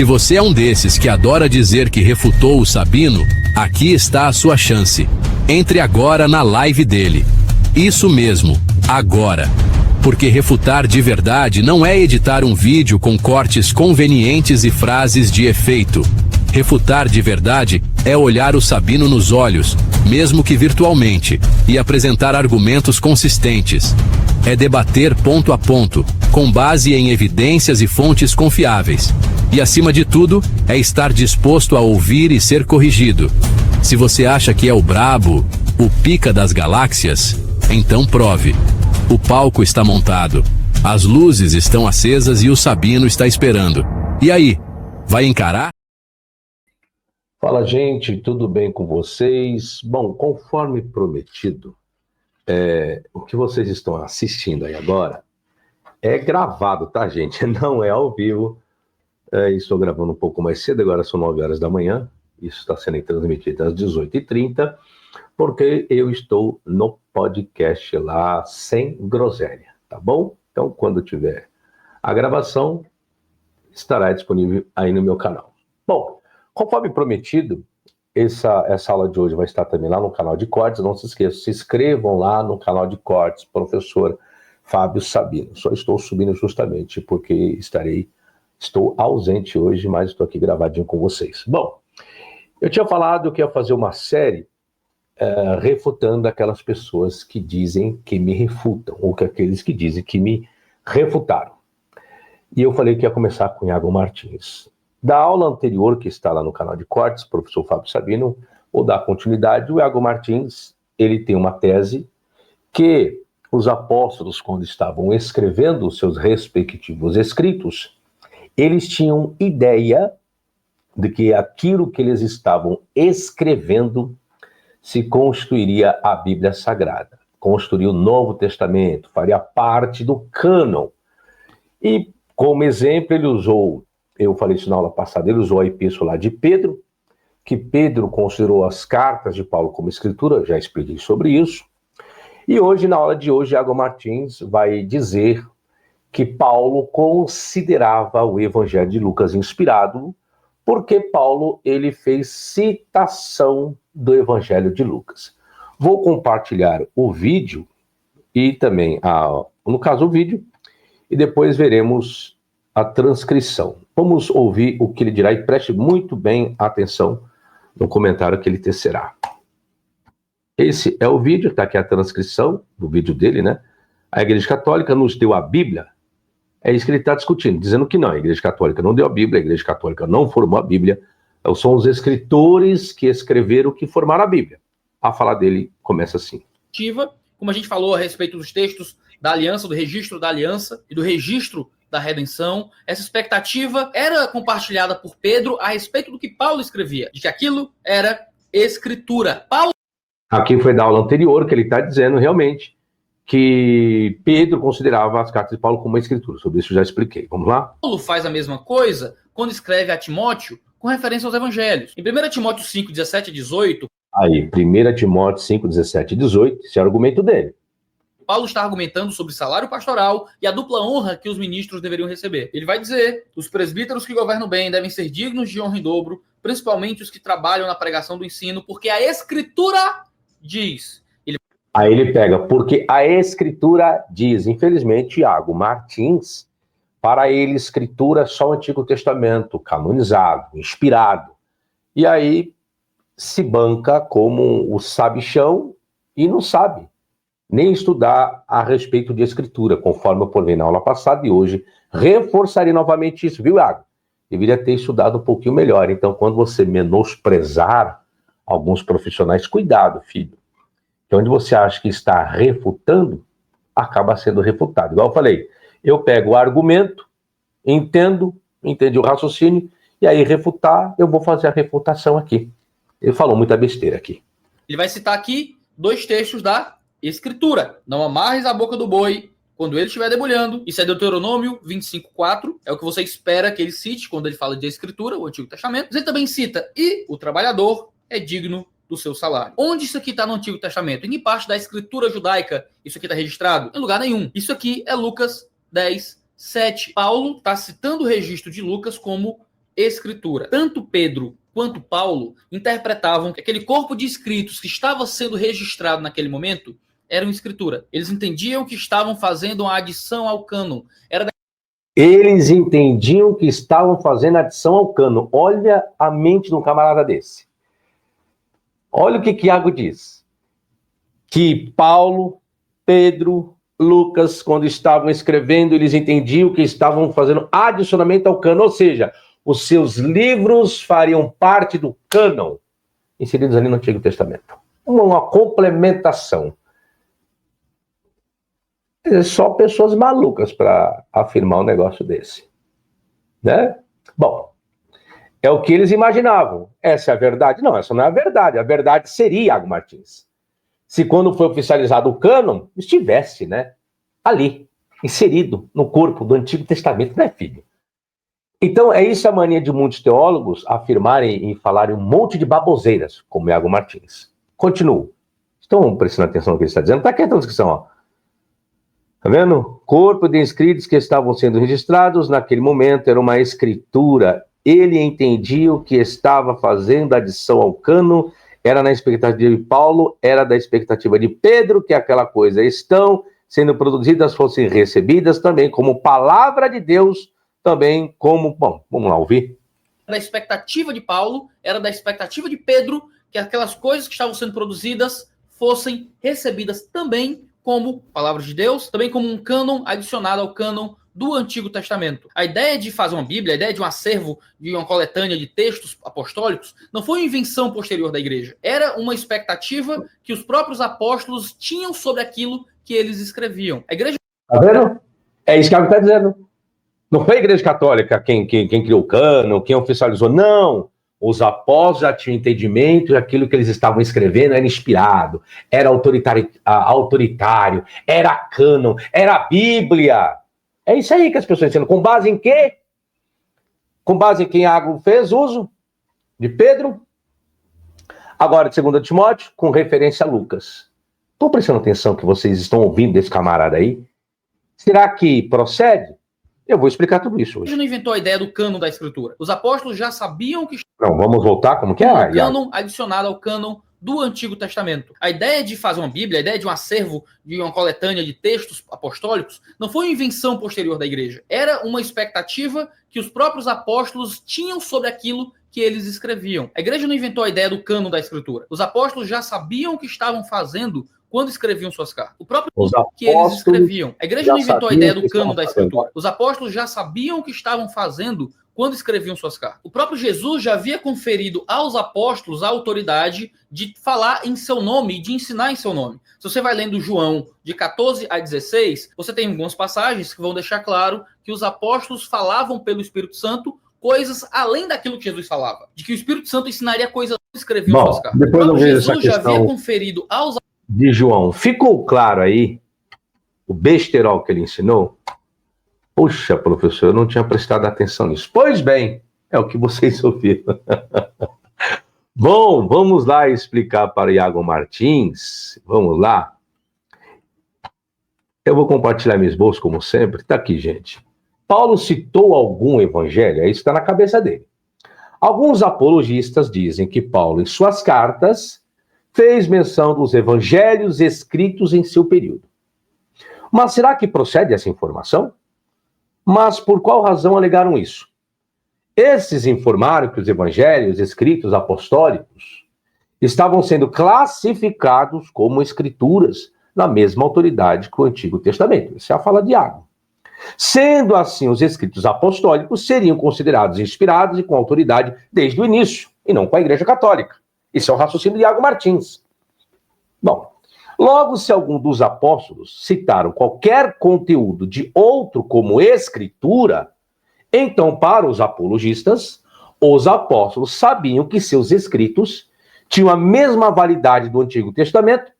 Se você é um desses que adora dizer que refutou o Sabino, aqui está a sua chance. Entre agora na live dele. Isso mesmo, agora. Porque refutar de verdade não é editar um vídeo com cortes convenientes e frases de efeito. Refutar de verdade é olhar o Sabino nos olhos, mesmo que virtualmente, e apresentar argumentos consistentes. É debater ponto a ponto, com base em evidências e fontes confiáveis. E acima de tudo, é estar disposto a ouvir e ser corrigido. Se você acha que é o brabo, o pica das galáxias, então prove. O palco está montado, as luzes estão acesas e o Sabino está esperando. E aí, vai encarar? Fala, gente, tudo bem com vocês? Bom, conforme prometido, o que vocês estão assistindo aí agora é gravado, tá, gente? Não é ao vivo. Estou gravando um pouco mais cedo, agora são 9 horas da manhã. Isso está sendo transmitido às 18h30, porque eu estou no podcast lá sem groselha, tá bom? Então, quando tiver a gravação, estará disponível aí no meu canal. Bom, conforme prometido, essa aula de hoje vai estar também lá no canal de cortes. Não se esqueçam, se inscrevam lá no canal de cortes, professor Fábio Sabino. Só estou subindo justamente porque estou ausente hoje, mas estou aqui gravadinho com vocês. Bom, eu tinha falado que ia fazer uma série refutando aquelas pessoas que dizem que me refutam, ou que aqueles que dizem que me refutaram. E eu falei que ia começar com Iago Martins. Da aula anterior, que está lá no canal de cortes, professor Fábio Sabino, ou da continuidade, o Iago Martins, ele tem uma tese que os apóstolos, quando estavam escrevendo os seus respectivos escritos, eles tinham ideia de que aquilo que eles estavam escrevendo se constituiria a Bíblia Sagrada, constituiria o Novo Testamento, faria parte do cânon. E, como exemplo, ele usou, eu falei isso na aula passada, ele usou a epístola de Pedro, que Pedro considerou as cartas de Paulo como escritura, já expliquei sobre isso. E hoje, na aula de hoje, Iago Martins vai dizer que Paulo considerava o Evangelho de Lucas inspirado, porque Paulo ele fez citação do Evangelho de Lucas. Vou compartilhar o vídeo e também, no caso, o vídeo, e depois veremos a transcrição. Vamos ouvir o que ele dirá e preste muito bem atenção no comentário que ele tecerá. Esse é o vídeo, está aqui a transcrição do vídeo dele, né? A Igreja Católica nos deu a Bíblia. É isso que ele está discutindo, dizendo que não, a Igreja Católica não deu a Bíblia, a Igreja Católica não formou a Bíblia, são os escritores que escreveram, que formaram a Bíblia. A fala dele começa assim. Como a gente falou a respeito dos textos da aliança, do registro da aliança e do registro da redenção, essa expectativa era compartilhada por Pedro a respeito do que Paulo escrevia, de que aquilo era escritura. Aqui foi da aula anterior que ele está dizendo realmente que Pedro considerava as cartas de Paulo como uma escritura. Sobre isso eu já expliquei. Vamos lá? Paulo faz a mesma coisa quando escreve a Timóteo com referência aos evangelhos. Em 1 Timóteo 5, 17 e 18... Aí, 1 Timóteo 5, 17 e 18, esse é o argumento dele. Paulo está argumentando sobre salário pastoral e a dupla honra que os ministros deveriam receber. Ele vai dizer: os presbíteros que governam bem devem ser dignos de honra em dobro, principalmente os que trabalham na pregação do ensino, porque a Escritura diz... Aí ele pega, porque a Escritura diz, infelizmente, Iago Martins, para ele, Escritura é só o Antigo Testamento, canonizado, inspirado. E aí se banca como o sabichão e não sabe nem estudar a respeito de Escritura, conforme eu porvei na aula passada, e hoje reforçarei novamente isso, viu, Iago? Deveria ter estudado um pouquinho melhor. Então, quando você menosprezar alguns profissionais, cuidado, filho. Que onde você acha que está refutando, acaba sendo refutado. Igual eu falei, eu pego o argumento, entendi o raciocínio, e aí refutar, eu vou fazer a refutação aqui. Ele falou muita besteira aqui. Ele vai citar aqui 2 textos da Escritura. Não amarres a boca do boi quando ele estiver debulhando. Isso é Deuteronômio 25:4. É o que você espera que ele cite quando ele fala de Escritura, o Antigo Testamento. Mas ele também cita: e o trabalhador é digno do seu salário. Onde isso aqui está no Antigo Testamento? Em que parte da escritura judaica isso aqui está registrado? Em lugar nenhum. Isso aqui é Lucas 10, 7. Paulo está citando o registro de Lucas como Escritura. Tanto Pedro quanto Paulo interpretavam que aquele corpo de escritos que estava sendo registrado naquele momento era uma escritura. Eles entendiam que estavam fazendo uma adição ao cânon. Eles entendiam que estavam fazendo adição ao cânon. Olha a mente de um camarada desse. Olha o que Iago diz. Que Paulo, Pedro, Lucas, quando estavam escrevendo, eles entendiam que estavam fazendo adicionamento ao cânon, ou seja, os seus livros fariam parte do cânon, inseridos ali no Antigo Testamento. Uma complementação. Só pessoas malucas para afirmar um negócio desse. Né? Bom, é o que eles imaginavam. Essa é a verdade? Não, essa não é a verdade. A verdade seria, Iago Martins, se quando foi oficializado o cânon, estivesse, né, ali, inserido no corpo do Antigo Testamento, né, filho? Então, é isso a mania de muitos teólogos afirmarem e falarem um monte de baboseiras, como Iago Martins. Continuo. Estão prestando atenção no que ele está dizendo? Está aqui a transcrição, ó. Tá vendo? Corpo de inscritos que estavam sendo registrados naquele momento era uma escritura. Ele entendia o que estava fazendo adição ao cânon, era na expectativa de Paulo, era da expectativa de Pedro, que aquela coisa estão sendo produzidas, fossem recebidas também como palavra de Deus, também como... Bom, vamos lá ouvir. Da expectativa de Paulo, era da expectativa de Pedro, que aquelas coisas que estavam sendo produzidas fossem recebidas também como palavra de Deus, também como um cânon adicionado ao cânon do Antigo Testamento. A ideia de fazer uma Bíblia, a ideia de um acervo, de uma coletânea de textos apostólicos, não foi uma invenção posterior da igreja. Era uma expectativa que os próprios apóstolos tinham sobre aquilo que eles escreviam. A igreja... Tá vendo? É isso que a está dizendo. Não foi a igreja católica quem criou o cânon, quem oficializou. Não! Os apóstolos já tinham entendimento e aquilo que eles estavam escrevendo era inspirado, era autoritário, era cânon, era a Bíblia. É isso aí que as pessoas dizem. Com base em quê? Com base em quem Iago fez uso? De Pedro? Agora, de 2 Timóteo, com referência a Lucas. Estão prestando atenção que vocês estão ouvindo desse camarada aí? Será que procede? Eu vou explicar tudo isso hoje. A igreja não inventou a ideia do cânon da Escritura. Os apóstolos já sabiam que... Não, vamos voltar, como que é? Um cânon adicionado ao cânon do Antigo Testamento. A ideia de fazer uma Bíblia, a ideia de um acervo, de uma coletânea de textos apostólicos, não foi uma invenção posterior da igreja. Era uma expectativa que os próprios apóstolos tinham sobre aquilo que eles escreviam. A igreja não inventou a ideia do cânon da Escritura. Os apóstolos já sabiam o que estavam fazendo quando escreviam suas cartas. O próprio que eles escreviam. A igreja não inventou a ideia do cânon da Escritura. Os apóstolos já sabiam o que estavam fazendo quando escreviam suas cartas. O próprio Jesus já havia conferido aos apóstolos a autoridade de falar em seu nome e de ensinar em seu nome. Se você vai lendo João de 14 a 16, você tem algumas passagens que vão deixar claro que os apóstolos falavam pelo Espírito Santo coisas além daquilo que Jesus falava. De que o Espírito Santo ensinaria coisas que escreviam suas cartas. Depois O próprio Jesus já havia conferido aos de João. Ficou claro aí o besterol que ele ensinou? Puxa, professor, eu não tinha prestado atenção nisso. Pois bem, é o que vocês ouviram. Bom, vamos lá explicar para Iago Martins. Vamos lá. Eu vou compartilhar meu esboço, como sempre. Está aqui, gente. Paulo citou algum evangelho? Isso está na cabeça dele. Alguns apologistas dizem que Paulo, em suas cartas, fez menção dos evangelhos escritos em seu período. Mas será que procede essa informação? Mas por qual razão alegaram isso? Esses informaram que os evangelhos escritos apostólicos estavam sendo classificados como escrituras na mesma autoridade que o Antigo Testamento. Isso é a fala de Iago. Sendo assim, os escritos apostólicos seriam considerados inspirados e com autoridade desde o início, e não com a Igreja Católica. Isso é o raciocínio de Iago Martins. Bom, logo, se algum dos apóstolos citaram qualquer conteúdo de outro como escritura, então, para os apologistas, os apóstolos sabiam que seus escritos tinham a mesma validade do Antigo Testamento.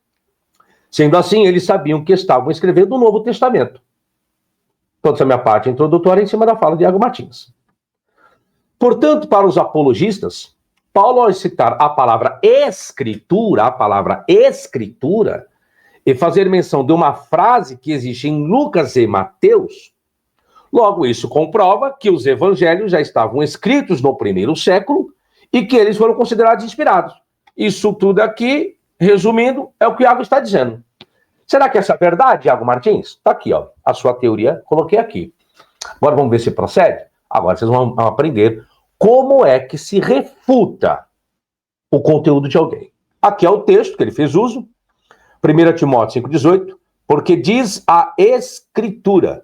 Sendo assim, eles sabiam que estavam escrevendo o Novo Testamento. Então, essa é a minha parte introdutória em cima da fala de Iago Martins. Portanto, para os apologistas, Paulo, ao citar a palavra escritura, e fazer menção de uma frase que existe em Lucas e Mateus, Logo, isso comprova que os evangelhos já estavam escritos no primeiro século e que eles foram considerados inspirados. Isso tudo aqui, resumindo, é o que o Iago está dizendo. Será que essa é verdade, Iago Martins? Está aqui, ó, a sua teoria, coloquei aqui. Agora vamos ver se procede? Agora vocês vão aprender como é que se refuta o conteúdo de alguém. Aqui é o texto que ele fez uso, 1 Timóteo 5,18, porque diz a Escritura: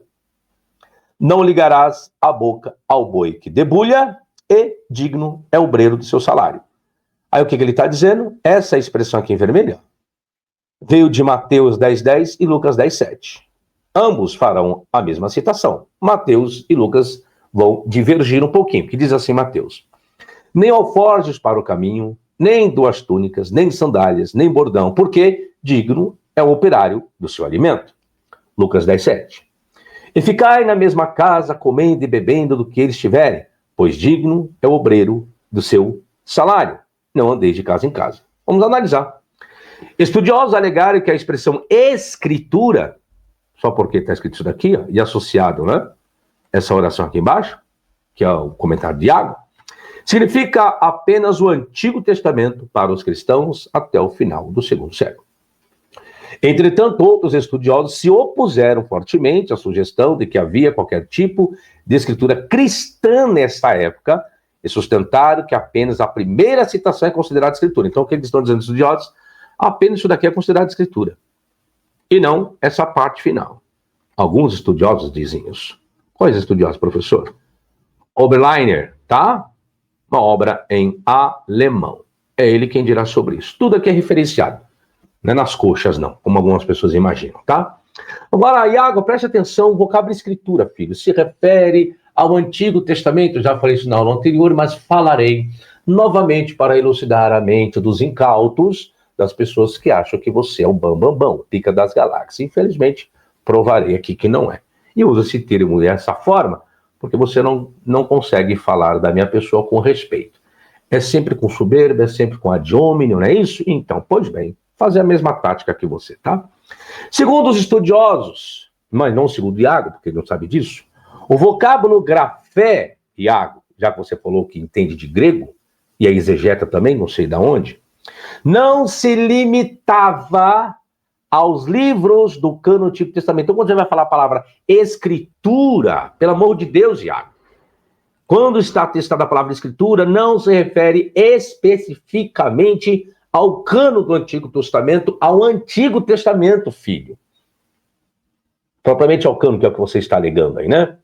não ligarás a boca ao boi que debulha, e digno é o obreiro do seu salário. Aí o que ele está dizendo? Essa expressão aqui em vermelho veio de Mateus 10,10 e Lucas 10,7. Ambos farão a mesma citação. Mateus e Lucas vão divergir um pouquinho, que diz assim Mateus: nem alforjes para o caminho, nem 2 túnicas, nem sandálias, nem bordão, porque digno é o operário do seu alimento. Lucas 10,7. E ficai na mesma casa, comendo e bebendo do que eles tiverem, pois digno é o obreiro do seu salário. Não andeis de casa em casa. Vamos analisar. Estudiosos alegaram que a expressão escritura, só porque está escrito isso daqui, ó, e associado, né, essa oração aqui embaixo, que é o comentário de Iago, significa apenas o Antigo Testamento para os cristãos até o final do segundo século. Entretanto, outros estudiosos se opuseram fortemente à sugestão de que havia qualquer tipo de escritura cristã nessa época e sustentaram que apenas a primeira citação é considerada escritura. Então, o que eles estão dizendo, estudiosos? Apenas isso daqui é considerado escritura, e não essa parte final. Alguns estudiosos dizem isso. Quais estudiosos, professor? Oberliner, tá? Uma obra em alemão. É ele quem dirá sobre isso. Tudo aqui é referenciado. Não é nas coxas, não, como algumas pessoas imaginam, tá? Agora, Iago, preste atenção, o vocábulo escritura, filho, se refere ao Antigo Testamento. Já falei isso na aula anterior, mas falarei novamente para elucidar a mente dos incautos, das pessoas que acham que você é o bambambam, pica das galáxias. Infelizmente, provarei aqui que não é. E uso esse termo dessa forma, porque você não consegue falar da minha pessoa com respeito. É sempre com soberba, é sempre com ad hominem, não é isso? Então, pois bem, fazer a mesma tática que você, tá? Segundo os estudiosos, mas não segundo Iago, porque ele não sabe disso, o vocábulo grafé, Iago, já que você falou que entende de grego, e a exegeta também, não sei de onde, não se limitava aos livros do Cânon do Antigo Testamento. Então, quando você vai falar a palavra escritura, pelo amor de Deus, Iago, quando está testada a palavra escritura, não se refere especificamente ao Cânon do Antigo Testamento, ao Antigo Testamento, filho. Propriamente ao Cânon, que é o que você está alegando aí, né?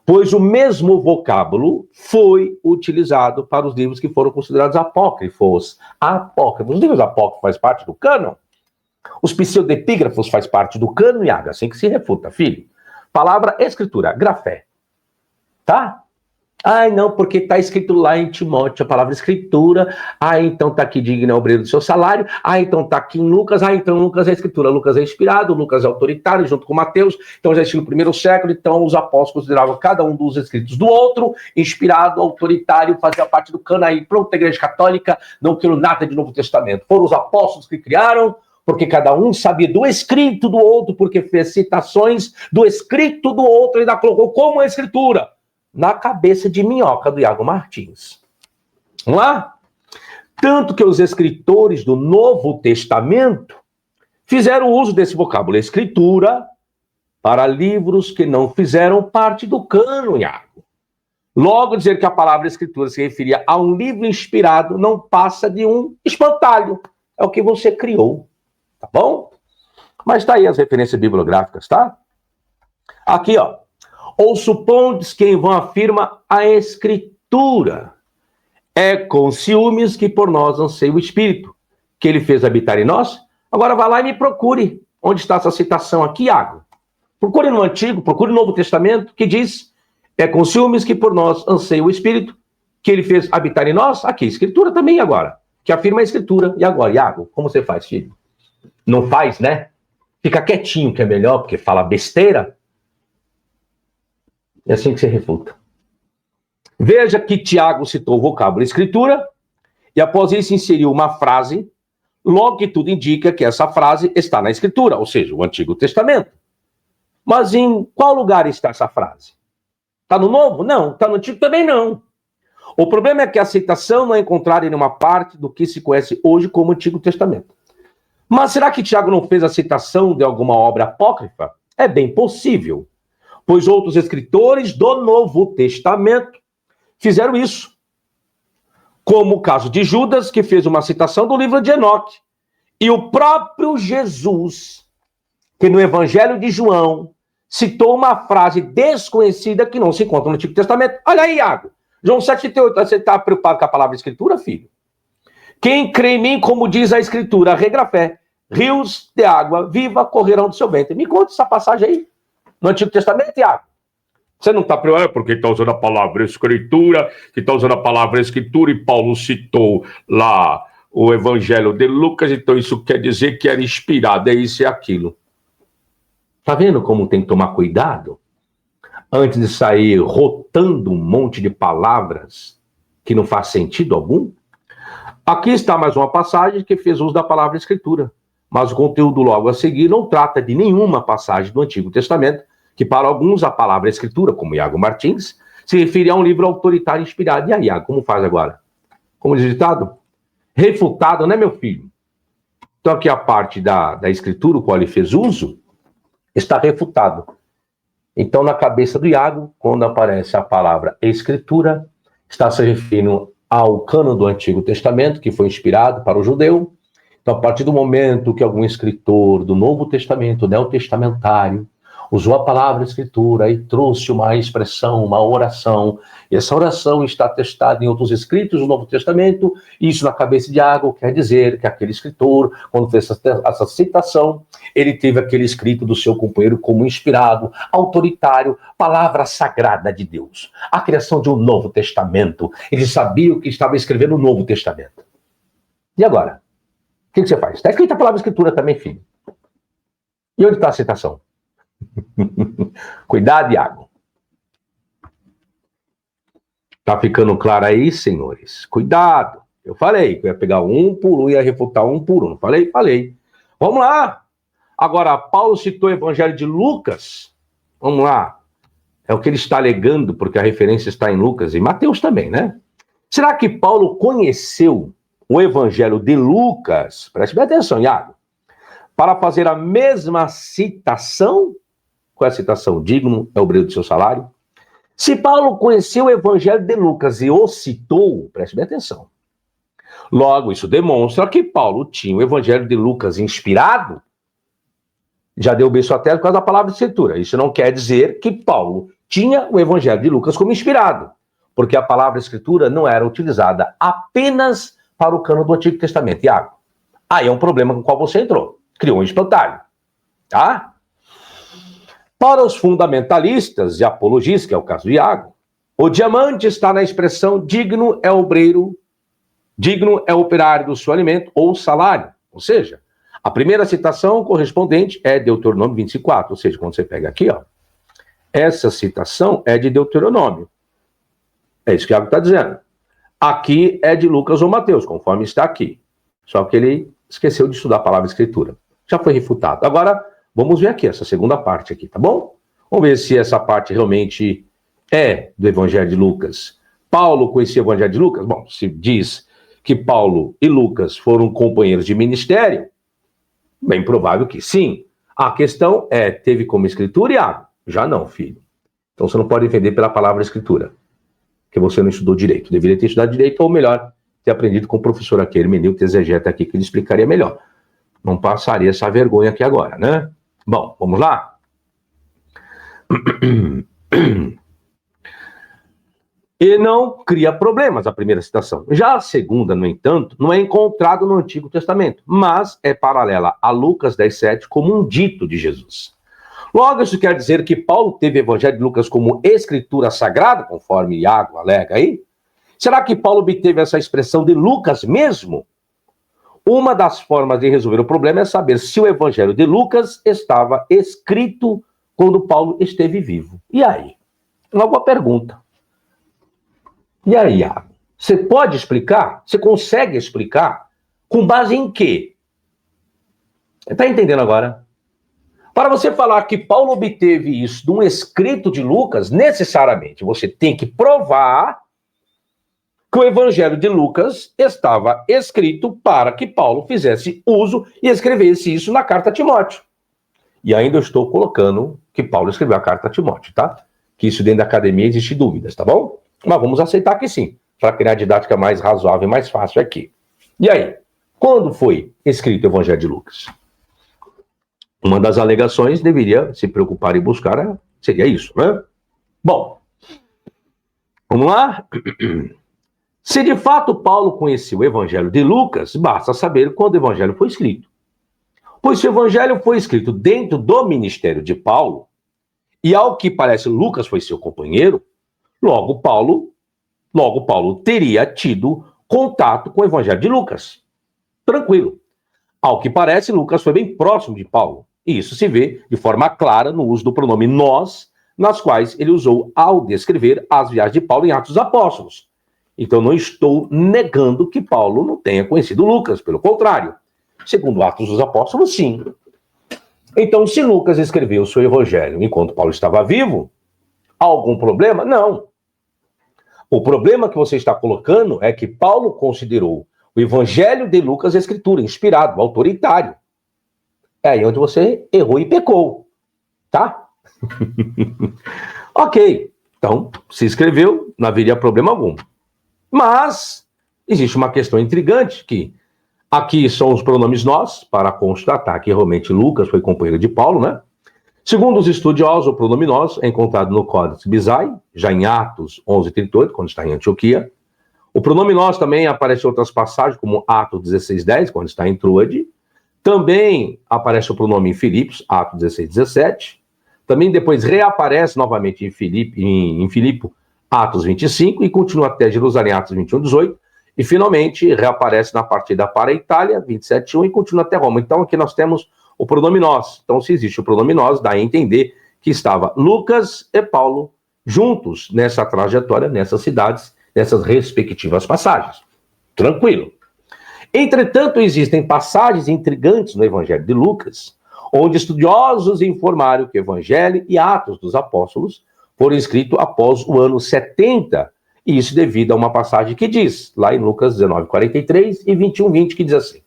Pois o mesmo vocábulo foi utilizado para os livros que foram considerados apócrifos. Apócrifos. Os livros apócrifos fazem parte do cânon? Os pseudepígrafos fazem parte do cânon, Iago? Assim que se refuta, filho. Palavra escritura, grafé. Tá? Ai, não, porque está escrito lá em Timóteo a palavra escritura. Ah, então está aqui digno é o obreiro do seu salário. Ah, então está aqui em Lucas. Ah, então Lucas é escritura. Lucas é inspirado, Lucas é autoritário, junto com Mateus. Então já existe no primeiro século. Então os apóstolos consideravam cada um dos escritos do outro, inspirado, autoritário, fazia parte do cânon. Aí pronto, a Igreja Católica não criou nada de Novo Testamento. Foram os apóstolos que criaram, porque cada um sabia do escrito do outro, porque fez citações do escrito do outro e ainda colocou como a escritura na cabeça de minhoca do Iago Martins. Vamos lá? Tanto que os escritores do Novo Testamento fizeram uso desse vocábulo escritura para livros que não fizeram parte do cânon, Iago. Logo, dizer que a palavra escritura se referia a um livro inspirado não passa de um espantalho. É o que você criou, tá bom? Mas tá aí as referências bibliográficas, tá? Aqui, ó. Ou supondes que em vão afirma a escritura. É com ciúmes que por nós anseia o Espírito, que ele fez habitar em nós. Agora vá lá e me procure. Onde está essa citação aqui, Iago? Procure no Antigo, procure no Novo Testamento, que diz, é com ciúmes que por nós anseia o Espírito, que ele fez habitar em nós. Aqui, escritura também agora, que afirma a escritura. E agora, Iago, como você faz, filho? Não faz, né? Fica quietinho que é melhor, porque fala besteira. É assim que se refuta. Veja que Tiago citou o vocábulo escritura e após isso inseriu uma frase, logo que tudo indica que essa frase está na escritura, ou seja, o Antigo Testamento. Mas em qual lugar está essa frase? Está no Novo? Não. Está no Antigo? Também não. O problema é que a aceitação não é encontrada em nenhuma parte do que se conhece hoje como Antigo Testamento. Mas será que Tiago não fez a citação de alguma obra apócrifa? É bem possível, pois outros escritores do Novo Testamento fizeram isso. Como o caso de Judas, que fez uma citação do livro de Enoque. E o próprio Jesus, que no Evangelho de João, citou uma frase desconhecida que não se encontra no Antigo Testamento. Olha aí, Iago. João 7,38. Você está preocupado com a palavra Escritura, filho? Quem crê em mim, como diz a Escritura, regra a fé, rios de água viva correrão do seu ventre. Me conta essa passagem aí, no Antigo Testamento, Iago. Você não está preocupado porque está usando a palavra Escritura, que está usando a palavra Escritura, e Paulo citou lá o Evangelho de Lucas, então isso quer dizer que era inspirado, é isso e aquilo. Está vendo como tem que tomar cuidado? Antes de sair rotando um monte de palavras que não faz sentido algum? Aqui está mais uma passagem que fez uso da palavra Escritura, mas o conteúdo logo a seguir não trata de nenhuma passagem do Antigo Testamento, que para alguns a palavra Escritura, como Iago Martins, se refere a um livro autoritário inspirado. E aí, Iago, como faz agora? Como diz o ditado? Refutado, né, meu filho? Então aqui a parte da Escritura, o qual ele fez uso, está refutado. Então, na cabeça do Iago, quando aparece a palavra Escritura, está se referindo ao cânon do Antigo Testamento, que foi inspirado para o judeu. Então, a partir do momento que algum escritor do Novo Testamento, neotestamentário, usou a palavra Escritura e trouxe uma expressão, uma oração, e essa oração está atestada em outros escritos do Novo Testamento, isso na cabeça de Iago quer dizer que aquele escritor, quando fez essa citação, ele teve aquele escrito do seu companheiro como inspirado, autoritário, palavra sagrada de Deus. A criação de um Novo Testamento, ele sabia o que estava escrevendo no Novo Testamento. E agora? O que você faz? Está escrita a palavra Escritura também, filho. E onde está a citação? Cuidado, Iago. Tá ficando claro aí, senhores? Cuidado. Eu falei que eu ia pegar um por um e ia refutar um por um. Falei? Falei. Vamos lá. Agora, Paulo citou o Evangelho de Lucas. Vamos lá. É o que ele está alegando, porque a referência está em Lucas e Mateus também, né? Será que Paulo conheceu o Evangelho de Lucas? Preste bem atenção, Iago. Para fazer a mesma citação? Qual é a citação? Digno é o obreiro do seu salário. Se Paulo conheceu o Evangelho de Lucas e o citou, preste bem atenção. Logo, isso demonstra que Paulo tinha o Evangelho de Lucas inspirado. Já deu beijo até por causa da palavra de Escritura. Isso não quer dizer que Paulo tinha o Evangelho de Lucas como inspirado, porque a palavra Escritura não era utilizada apenas para o cânon do Antigo Testamento. Iago, aí é um problema com o qual você entrou. Criou um espantalho. Tá? Para os fundamentalistas e apologistas, que é o caso do Iago, o diamante está na expressão digno é obreiro, digno é operário do seu alimento ou salário. Ou seja, a primeira citação correspondente é Deuteronômio 25:4. Ou seja, quando você pega aqui, ó, essa citação é de Deuteronômio. É isso que o Iago está dizendo. Aqui é de Lucas ou Mateus, conforme está aqui. Só que ele esqueceu de estudar a palavra Escritura. Já foi refutado. Agora, vamos ver aqui, essa segunda parte aqui, tá bom? Vamos ver se essa parte realmente é do Evangelho de Lucas. Paulo conhecia o Evangelho de Lucas? Bom, se diz que Paulo e Lucas foram companheiros de ministério, bem provável que sim. A questão é, teve como escritura, Iago? Já não, filho. Então você não pode defender pela palavra Escritura, que você não estudou direito. Deveria ter estudado direito, ou melhor, ter aprendido com o professor aqui, Hermenildo Exegeta aqui, que ele explicaria melhor. Não passaria essa vergonha aqui agora, né? Bom, vamos lá? E não cria problemas, a primeira citação. Já a segunda, no entanto, não é encontrada no Antigo Testamento, mas é paralela a Lucas 10:7 como um dito de Jesus. Logo, isso quer dizer que Paulo teve o Evangelho de Lucas como escritura sagrada, conforme Iago alega aí? Será que Paulo obteve essa expressão de Lucas mesmo? Uma das formas de resolver o problema é saber se o Evangelho de Lucas estava escrito quando Paulo esteve vivo. E aí? Uma boa pergunta. E aí, Iago? Você pode explicar? Você consegue explicar? Com base em quê? Está entendendo agora? Para você falar que Paulo obteve isso de um escrito de Lucas, necessariamente você tem que provar que o Evangelho de Lucas estava escrito para que Paulo fizesse uso e escrevesse isso na carta a Timóteo. E ainda eu estou colocando que Paulo escreveu a carta a Timóteo, tá? Que isso dentro da academia existe dúvidas, tá bom? Mas vamos aceitar que sim, para criar a didática mais razoável e mais fácil aqui. E aí, quando foi escrito o Evangelho de Lucas? Uma das alegações deveria se preocupar e buscar seria isso, né? Bom, vamos lá. Se de fato Paulo conhecia o Evangelho de Lucas, basta saber quando o Evangelho foi escrito. Pois se o Evangelho foi escrito dentro do ministério de Paulo, e ao que parece Lucas foi seu companheiro, logo Paulo teria tido contato com o Evangelho de Lucas. Tranquilo. Ao que parece, Lucas foi bem próximo de Paulo. E isso se vê de forma clara no uso do pronome nós, nas quais ele usou ao descrever as viagens de Paulo em Atos dos Apóstolos. Então não estou negando que Paulo não tenha conhecido Lucas, pelo contrário. Segundo Atos dos Apóstolos, sim. Então, se Lucas escreveu o seu evangelho enquanto Paulo estava vivo, há algum problema? Não. O problema que você está colocando é que Paulo considerou o evangelho de Lucas a escritura, inspirado, autoritário. É aí onde você errou e pecou, tá? Ok, então, se escreveu, não haveria problema algum. Mas existe uma questão intrigante que aqui são os pronomes nós, para constatar que realmente Lucas foi companheiro de Paulo, né? Segundo os estudiosos, o pronome nós é encontrado no Códex Bizai, já em Atos 11:38, quando está em Antioquia. O pronome nós também aparece em outras passagens, como Atos 16:10, quando está em Troade. Também aparece o pronome em Filipos, Atos 16:17. Também depois reaparece novamente em Filipe, Atos 25, e continua até Jerusalém, Atos 21:18. E finalmente reaparece na partida para a Itália, 27:1, e continua até Roma. Então aqui nós temos o pronome nós. Então, se existe o pronome nós, dá a entender que estava Lucas e Paulo juntos nessa trajetória, nessas cidades, nessas respectivas passagens. Tranquilo. Entretanto, existem passagens intrigantes no Evangelho de Lucas, onde estudiosos informaram que o Evangelho e Atos dos Apóstolos foram escritos após o ano 70, e isso devido a uma passagem que diz, lá em Lucas 19:43 e 21:20, que diz assim: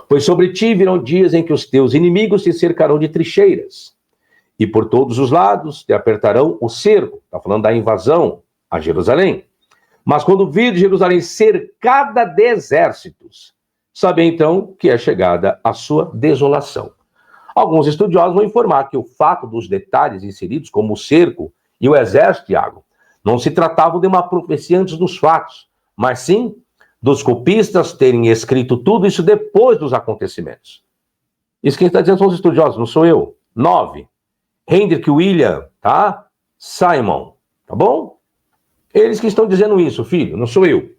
pois sobre ti virão dias em que os teus inimigos te cercarão de trincheiras, e por todos os lados te apertarão o cerco. Está falando da invasão a Jerusalém. Mas quando vir Jerusalém cercada de exércitos, sabe então que é chegada a sua desolação. Alguns estudiosos vão informar que o fato dos detalhes inseridos, como o cerco e o exército, Tiago, não se tratavam de uma profecia antes dos fatos, mas sim dos copistas terem escrito tudo isso depois dos acontecimentos. Isso quem está dizendo são os estudiosos, não sou eu. 9. Hendrik William, tá? Simon, tá bom? Eles que estão dizendo isso, filho, não sou eu.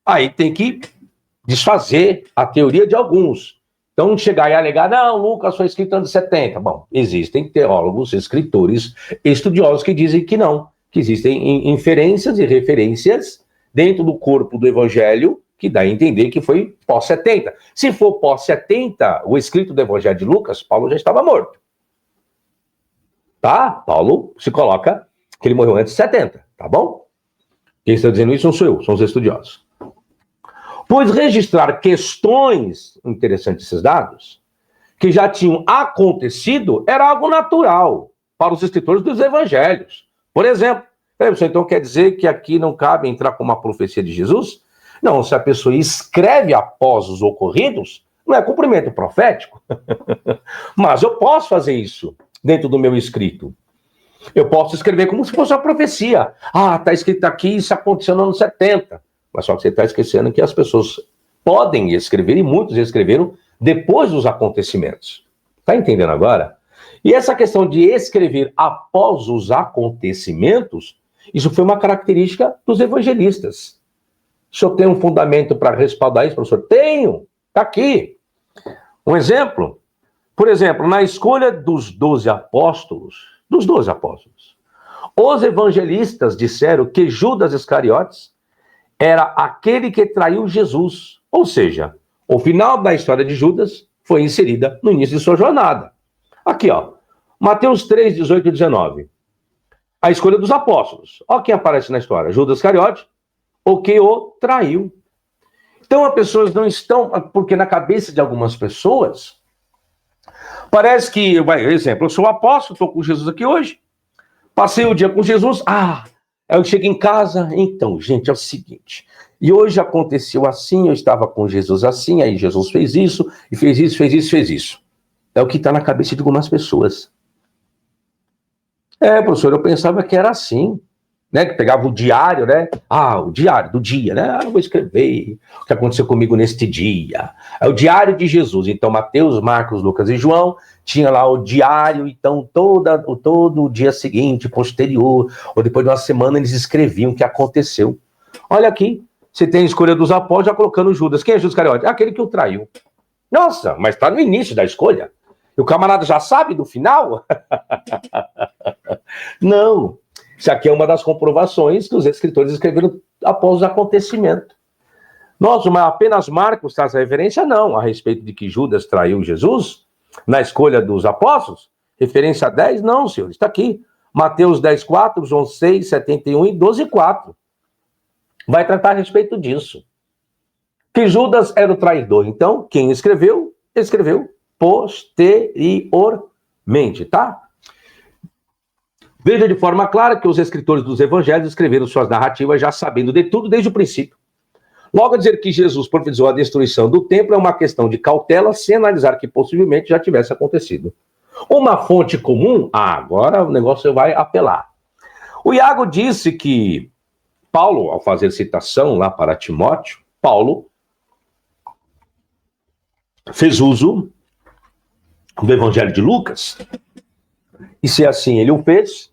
Aí tem que desfazer a teoria de alguns. Então, chegar e alegar, não, Lucas foi escrito nos anos 70. Bom, existem teólogos, escritores, estudiosos que dizem que não, que existem inferências e referências dentro do corpo do Evangelho, que dá a entender que foi pós-70. Se for pós-70, o escrito do Evangelho de Lucas, Paulo já estava morto. Tá? Paulo se coloca que ele morreu antes de 70, tá bom? Quem está dizendo isso não sou eu, são os estudiosos. Pois registrar questões, interessantes esses dados, que já tinham acontecido, era algo natural para os escritores dos evangelhos. Por exemplo, então quer dizer que aqui não cabe entrar com uma profecia de Jesus? Não, se a pessoa escreve após os ocorridos, não é cumprimento profético. Mas eu posso fazer isso dentro do meu escrito. Eu posso escrever como se fosse uma profecia. Ah, está escrito aqui, isso aconteceu no ano 70. Mas só que você está esquecendo que as pessoas podem escrever, e muitos escreveram depois dos acontecimentos. Está entendendo agora? E essa questão de escrever após os acontecimentos, isso foi uma característica dos evangelistas. O senhor tem um fundamento para respaldar isso, professor? Tenho, está aqui. Um exemplo? Por exemplo, na escolha dos 12 apóstolos, os evangelistas disseram que Judas Iscariotes era aquele que traiu Jesus. Ou seja, o final da história de Judas foi inserida no início de sua jornada. Aqui, ó. Mateus 3, 18 e 19. A escolha dos apóstolos. Olha quem aparece na história. Judas Iscariote, o que o traiu. Então, as pessoas não estão... Porque na cabeça de algumas pessoas, parece que... Exemplo, eu sou apóstolo, estou com Jesus aqui hoje. Passei o dia com Jesus. Eu chego em casa. Então, gente, é o seguinte. E hoje aconteceu assim, eu estava com Jesus assim, aí Jesus fez isso, e fez isso, fez isso, fez isso. É o que está na cabeça de algumas pessoas. Professor, eu pensava que era assim, né? Que pegava o diário, né? O diário do dia, né? Eu vou escrever o que aconteceu comigo neste dia. É o diário de Jesus. Então, Mateus, Marcos, Lucas e João tinha lá o diário. Então, todo o dia seguinte, posterior, ou depois de uma semana, eles escreviam o que aconteceu. Olha aqui, você tem a escolha dos apóstolos, já colocando Judas. Quem é Judas Iscariote? Aquele que o traiu. Nossa, mas está no início da escolha. E o camarada já sabe do final? Não. Isso aqui é uma das comprovações que os escritores escreveram após o acontecimento. Nossa, mas apenas Marcos traz a referência? Não. A respeito de que Judas traiu Jesus na escolha dos apóstolos? Referência 10? Não, senhor. Está aqui. Mateus 10, 4, João 6, 71 e 12, 4. Vai tratar a respeito disso. Que Judas era o traidor. Então, quem escreveu, escreveu posteriormente, tá? Veja de forma clara que os escritores dos evangelhos escreveram suas narrativas já sabendo de tudo desde o princípio. Logo, a dizer que Jesus profetizou a destruição do templo é uma questão de cautela, sem analisar que possivelmente já tivesse acontecido. Uma fonte comum? Agora o negócio vai apelar. O Iago disse que Paulo, ao fazer citação lá para Timóteo, Paulo fez uso do Evangelho de Lucas, e se assim ele o fez,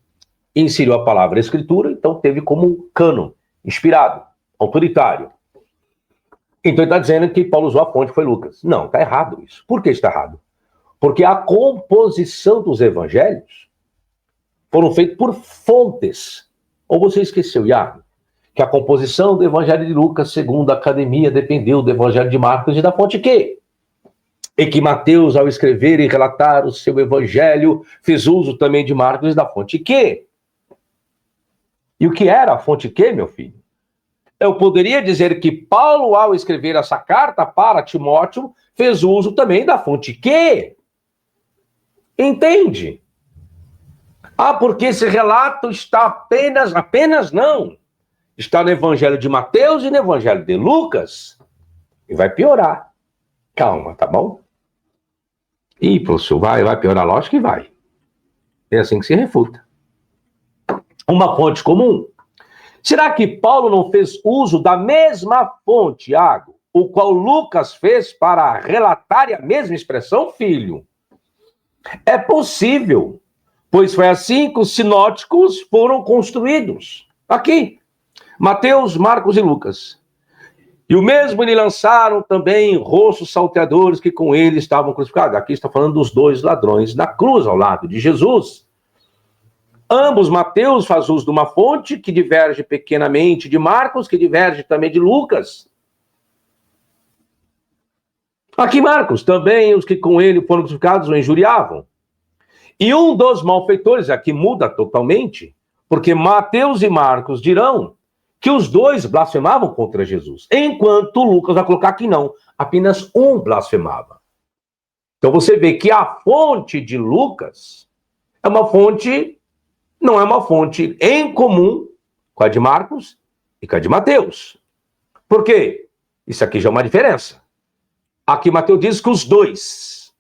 inseriu a palavra escritura, então teve como cânon, inspirado, autoritário. Então ele está dizendo que Paulo usou a fonte, foi Lucas. Não, está errado isso. Por que está errado? Porque a composição dos evangelhos foram feitos por fontes. Ou você esqueceu, Iago, que a composição do Evangelho de Lucas, segundo a academia, dependeu do Evangelho de Marcos e da fonte que? E que Mateus, ao escrever e relatar o seu Evangelho, fez uso também de Marcos e da fonte que? E o que era a fonte que, meu filho? Eu poderia dizer que Paulo, ao escrever essa carta para Timóteo, fez uso também da fonte que? Entende? Porque esse relato está apenas não. Está no Evangelho de Mateus e no Evangelho de Lucas. E vai piorar. Calma, tá bom? Professor, vai piorar? Lógico que vai. É assim que se refuta. Uma fonte comum. Será que Paulo não fez uso da mesma fonte, Iago, o qual Lucas fez para relatar a mesma expressão, filho? É possível, pois foi assim que os sinóticos foram construídos. Aqui, Mateus, Marcos e Lucas. E o mesmo lhe lançaram também rostos salteadores que com ele estavam crucificados. Aqui está falando dos dois ladrões na cruz ao lado de Jesus. Ambos, Mateus faz uso de uma fonte que diverge pequenamente de Marcos, que diverge também de Lucas. Aqui Marcos, também os que com ele foram crucificados o injuriavam. E um dos malfeitores, aqui muda totalmente, porque Mateus e Marcos dirão que os dois blasfemavam contra Jesus, enquanto Lucas vai colocar que não, apenas um blasfemava. Então você vê que a fonte de Lucas é uma fonte, não é uma fonte em comum com a de Marcos e com a de Mateus. Por quê? Isso aqui já é uma diferença. Aqui Mateus diz que os dois,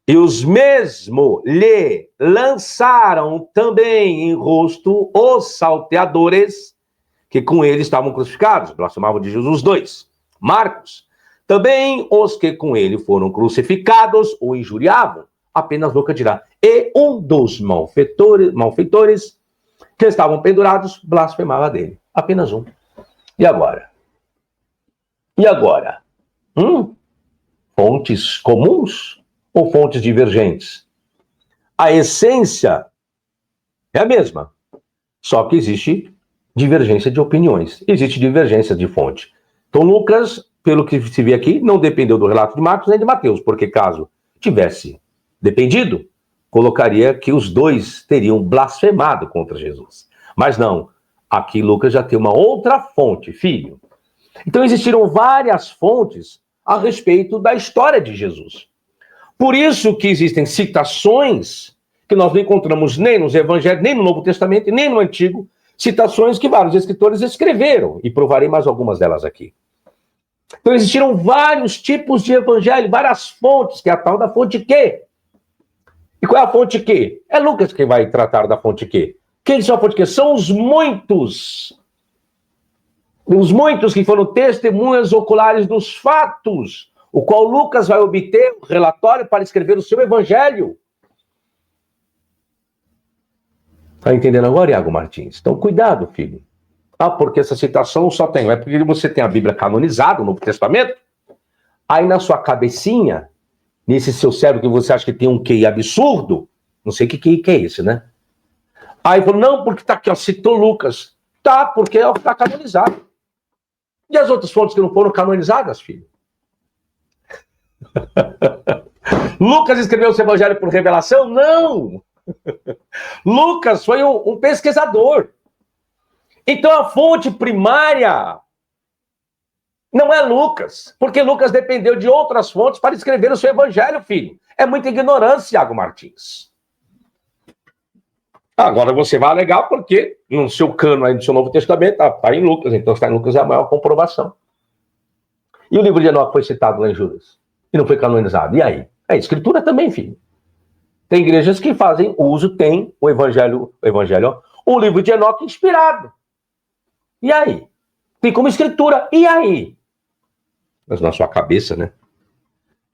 e os mesmo lhe lançaram também em rosto os salteadores que com ele estavam crucificados, blasfemavam de Jesus, os dois. Marcos, também os que com ele foram crucificados o injuriavam, apenas Lucas dirá. E um dos malfeitores que estavam pendurados blasfemava dele. Apenas um. E agora? Fontes comuns ou fontes divergentes? A essência é a mesma, só que existe divergência de opiniões, existe divergência de fonte. Então Lucas, pelo que se vê aqui, não dependeu do relato de Marcos nem de Mateus, porque caso tivesse dependido, colocaria que os dois teriam blasfemado contra Jesus. Mas não, aqui Lucas já tem uma outra fonte, filho. Então existiram várias fontes a respeito da história de Jesus. Por isso que existem citações que nós não encontramos nem nos Evangelhos, nem no Novo Testamento, nem no Antigo, citações que vários escritores escreveram, e provarei mais algumas delas aqui. Então existiram vários tipos de evangelho, várias fontes, que é a tal da fonte Q. E qual é a fonte Q? É Lucas que vai tratar da fonte Q. Quem são a fonte Q? São os muitos que foram testemunhas oculares dos fatos, o qual Lucas vai obter o relatório para escrever o seu evangelho. Está entendendo agora, Iago Martins? Então, cuidado, filho. Ah, porque essa citação só tem. É porque você tem a Bíblia canonizada, o Novo Testamento. Aí na sua cabecinha, nesse seu cérebro que você acha que tem um QI absurdo, não sei que QI que é esse, né? Aí falou, não, porque tá aqui, ó, citou Lucas. Tá, porque é o que está canonizado. E as outras fontes que não foram canonizadas, filho? Lucas escreveu o seu evangelho por revelação? Não! Lucas foi um pesquisador. Então a fonte primária não é Lucas, porque Lucas dependeu de outras fontes para escrever o seu evangelho, filho. É muita ignorância, Iago Martins. Agora você vai alegar porque no seu cano aí do seu Novo Testamento está em Lucas, então está em Lucas é a maior comprovação. E o livro de Enoque foi citado lá em Judas e não foi canonizado. E aí? É escritura também, filho. Tem igrejas que fazem uso, tem o evangelho, ó, o livro de Enoque inspirado. E aí? Tem como escritura. E aí? Mas na sua cabeça, né?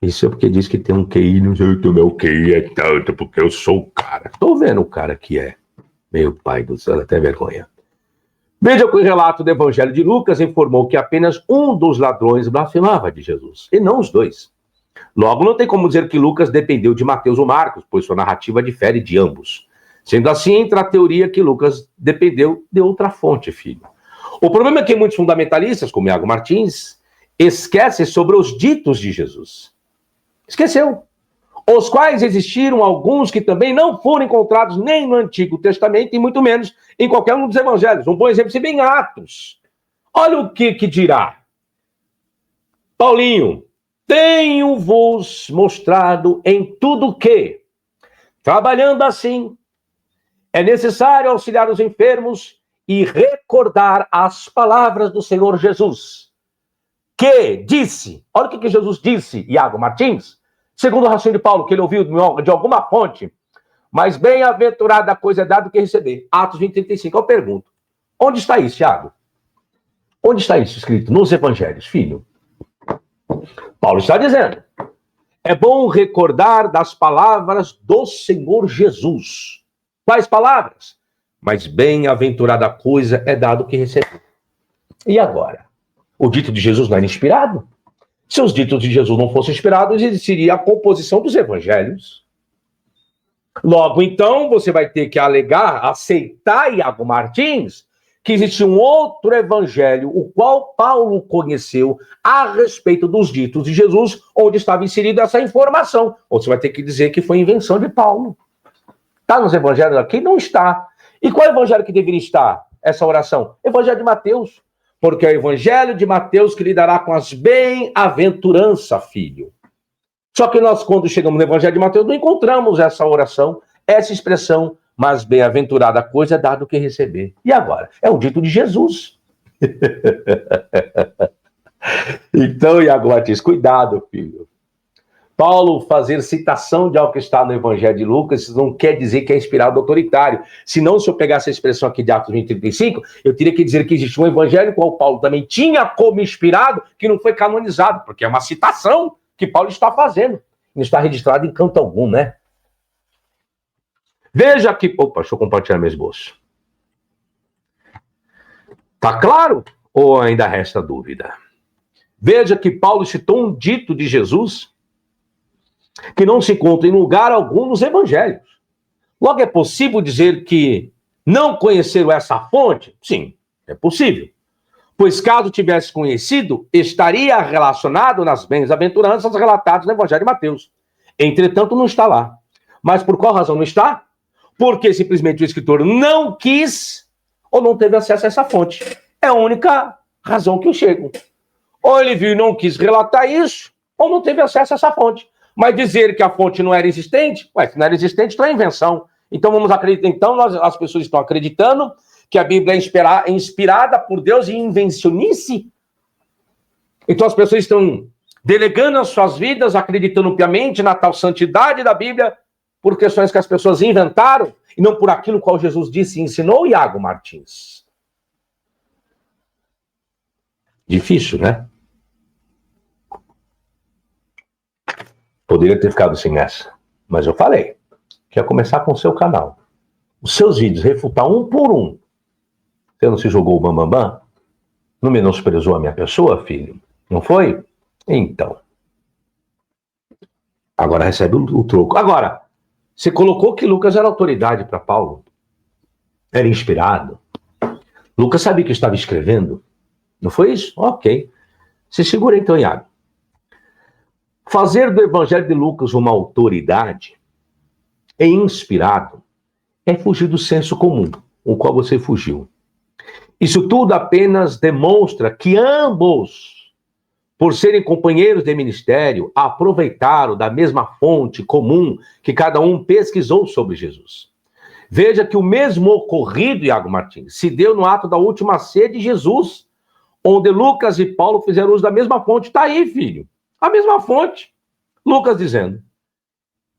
Isso é porque diz que tem um QI, não sei o meu QI é tanto, porque eu sou o cara. Tô vendo o cara que é. Meu pai do céu, até vergonha. Veja que o relato do evangelho de Lucas informou que apenas um dos ladrões blasfemava de Jesus, e não os dois. Logo, não tem como dizer que Lucas dependeu de Mateus ou Marcos, pois sua narrativa difere de ambos. Sendo assim, entra a teoria que Lucas dependeu de outra fonte, filho. O problema é que muitos fundamentalistas, como Iago Martins, esquecem sobre os ditos de Jesus. Esqueceu. Os quais existiram alguns que também não foram encontrados nem no Antigo Testamento e muito menos em qualquer um dos evangelhos. Um bom exemplo seria em Atos. Olha o que dirá. Paulinho, tenho-vos mostrado em tudo que, trabalhando assim, é necessário auxiliar os enfermos e recordar as palavras do Senhor Jesus, que disse, olha o que Jesus disse, Iago Martins, segundo o raciocínio de Paulo, que ele ouviu de alguma fonte, mas bem-aventurada a coisa é dada do que receber. Atos 20:35. Eu pergunto, onde está isso, Iago? Onde está isso escrito? Nos evangelhos, filho. Paulo está dizendo, é bom recordar das palavras do Senhor Jesus. Quais palavras? Mas bem-aventurada coisa é dado que recebeu. E agora? O dito de Jesus não era inspirado? Se os ditos de Jesus não fossem inspirados, existiria a composição dos evangelhos. Logo, então, você vai ter que alegar, aceitar, Iago Martins, que existe um outro evangelho, o qual Paulo conheceu a respeito dos ditos de Jesus, onde estava inserida essa informação. Ou você vai ter que dizer que foi invenção de Paulo. Está nos evangelhos aqui? Não está. E qual evangelho que deveria estar essa oração? Evangelho de Mateus. Porque é o evangelho de Mateus que lidará com as bem-aventuranças, filho. Só que nós, quando chegamos no evangelho de Mateus, não encontramos essa oração, essa expressão, mas bem-aventurada a coisa é dado o que receber. E agora? É o dito de Jesus. Então, Iago Martins, cuidado, filho. Paulo fazer citação de algo que está no Evangelho de Lucas não quer dizer que é inspirado autoritário. Senão, se eu pegasse a expressão aqui de Atos 20:35, eu teria que dizer que existe um evangelho qual Paulo também tinha como inspirado, que não foi canonizado, porque é uma citação que Paulo está fazendo. Não está registrado em canto algum, né? Veja aqui... Opa, deixa eu compartilhar meu esboço. Tá claro? Ou ainda resta dúvida? Veja que Paulo citou um dito de Jesus que não se encontra em lugar algum nos evangelhos. Logo, é possível dizer que não conheceram essa fonte? Sim, é possível. Pois caso tivesse conhecido, estaria relacionado nas bem-aventuranças relatadas no Evangelho de Mateus. Entretanto, não está lá. Mas por qual razão não está? Porque simplesmente o escritor não quis ou não teve acesso a essa fonte. É a única razão que eu chego. Ou ele viu e não quis relatar isso, ou não teve acesso a essa fonte. Mas dizer que a fonte não era existente, se não era existente, então é invenção. Então vamos acreditar, então as pessoas estão acreditando que a Bíblia é inspirada por Deus em invencionice. Então as pessoas estão delegando as suas vidas, acreditando piamente na tal santidade da Bíblia, por questões que as pessoas inventaram, e não por aquilo qual Jesus disse e ensinou, Iago Martins. Difícil, né? Poderia ter ficado sem essa, mas eu falei que ia começar com o seu canal. Os seus vídeos, refutar um por um. Você não se jogou o bambambam? Não menosprezou a minha pessoa, filho? Não foi? Então. Agora recebe o troco. Agora, você colocou que Lucas era autoridade para Paulo. Era inspirado. Lucas sabia que estava escrevendo. Não foi isso? Ok. Se segura então, Iago. Fazer do Evangelho de Lucas uma autoridade e inspirado é fugir do senso comum, o qual você fugiu. Isso tudo apenas demonstra que ambos, por serem companheiros de ministério, aproveitaram da mesma fonte comum que cada um pesquisou sobre Jesus. Veja que o mesmo ocorrido, Iago Martins, se deu no ato da última ceia de Jesus, onde Lucas e Paulo fizeram uso da mesma fonte. Está aí, filho. A mesma fonte. Lucas dizendo.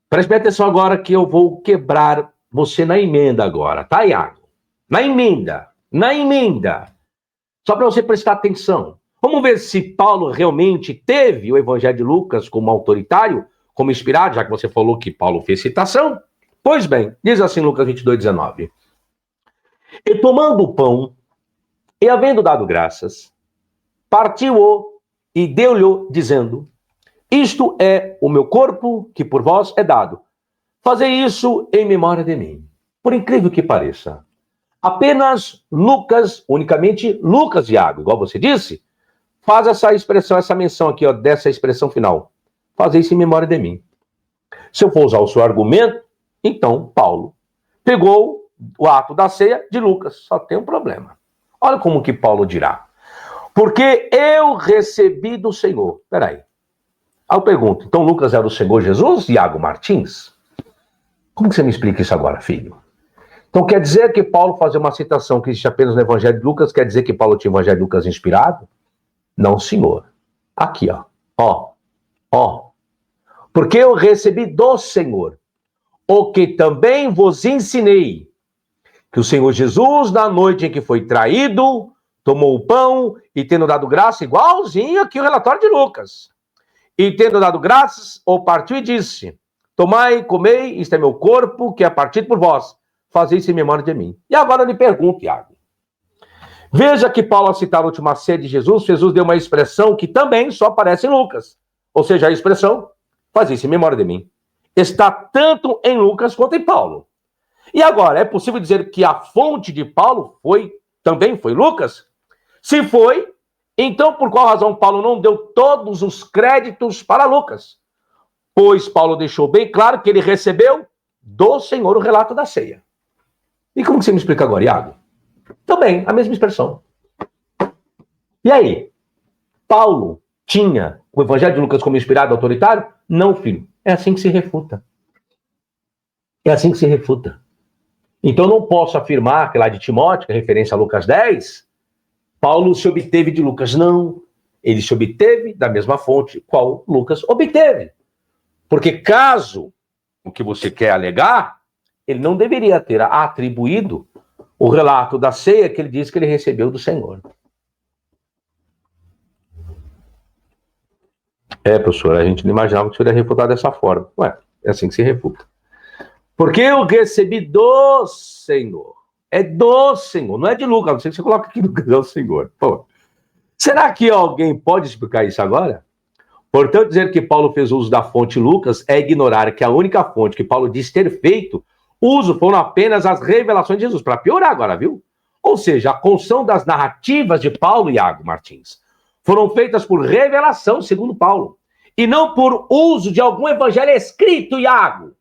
Preste atenção agora que eu vou quebrar você na emenda agora, tá, Iago? Na emenda. Só para você prestar atenção. Vamos ver se Paulo realmente teve o Evangelho de Lucas como autoritário, como inspirado, já que você falou que Paulo fez citação. Pois bem, diz assim Lucas 22:19. E tomando o pão, e havendo dado graças, partiu-o e deu-lhe, dizendo: isto é o meu corpo que por vós é dado. Fazei isso em memória de mim. Por incrível que pareça, apenas Lucas, unicamente Lucas, Iago, igual você disse, faz essa expressão, essa menção aqui, ó, dessa expressão final. Fazei isso em memória de mim. Se eu for usar o seu argumento, então Paulo pegou o ato da ceia de Lucas. Só tem um problema. Olha como que Paulo dirá. Porque eu recebi do Senhor. Peraí. Aí eu pergunto, então Lucas era o Senhor Jesus, Iago Martins? Como que você me explica isso agora, filho? Então quer dizer que Paulo fazer uma citação que existe apenas no Evangelho de Lucas, quer dizer que Paulo tinha o Evangelho de Lucas inspirado? Não, senhor. Aqui, ó. Porque eu recebi do Senhor, o que também vos ensinei, que o Senhor Jesus, na noite em que foi traído, tomou o pão e tendo dado graça, igualzinho aqui o relatório de Lucas. E tendo dado graças, o partiu e disse: tomai, comei, isto é meu corpo, que é partido por vós. Fazei isso em memória de mim. E agora eu lhe pergunto, Iago. Veja que Paulo, ao citar a última ceia de Jesus, Jesus deu uma expressão que também só aparece em Lucas. Ou seja, a expressão, faz isso em memória de mim. Está tanto em Lucas quanto em Paulo. E agora, é possível dizer que a fonte de Paulo também foi Lucas? Se foi, então por qual razão Paulo não deu todos os créditos para Lucas? Pois Paulo deixou bem claro que ele recebeu do Senhor o relato da ceia. E como que você me explica agora, Iago? Também, a mesma expressão. E aí? Paulo tinha o Evangelho de Lucas como inspirado autoritário? Não, filho. É assim que se refuta. Então, eu não posso afirmar que lá de Timóteo, que é referência a Lucas 10, Paulo se obteve de Lucas. Não. Ele se obteve da mesma fonte qual Lucas obteve. Porque caso o que você quer alegar, ele não deveria ter atribuído o relato da ceia que ele diz que ele recebeu do Senhor. Professor, a gente não imaginava que isso iria refutar dessa forma. É assim que se refuta. Porque eu recebi do Senhor. É do Senhor, não é de Lucas. Não sei se você coloca aqui Lucas, é o Senhor. Pô. Será que alguém pode explicar isso agora? Portanto, dizer que Paulo fez uso da fonte Lucas é ignorar que a única fonte que Paulo diz ter feito uso foram apenas as revelações de Jesus. Para piorar agora, viu? Ou seja, a construção das narrativas de Paulo e Iago Martins foram feitas por revelação, segundo Paulo, e não por uso de algum evangelho escrito, Iago.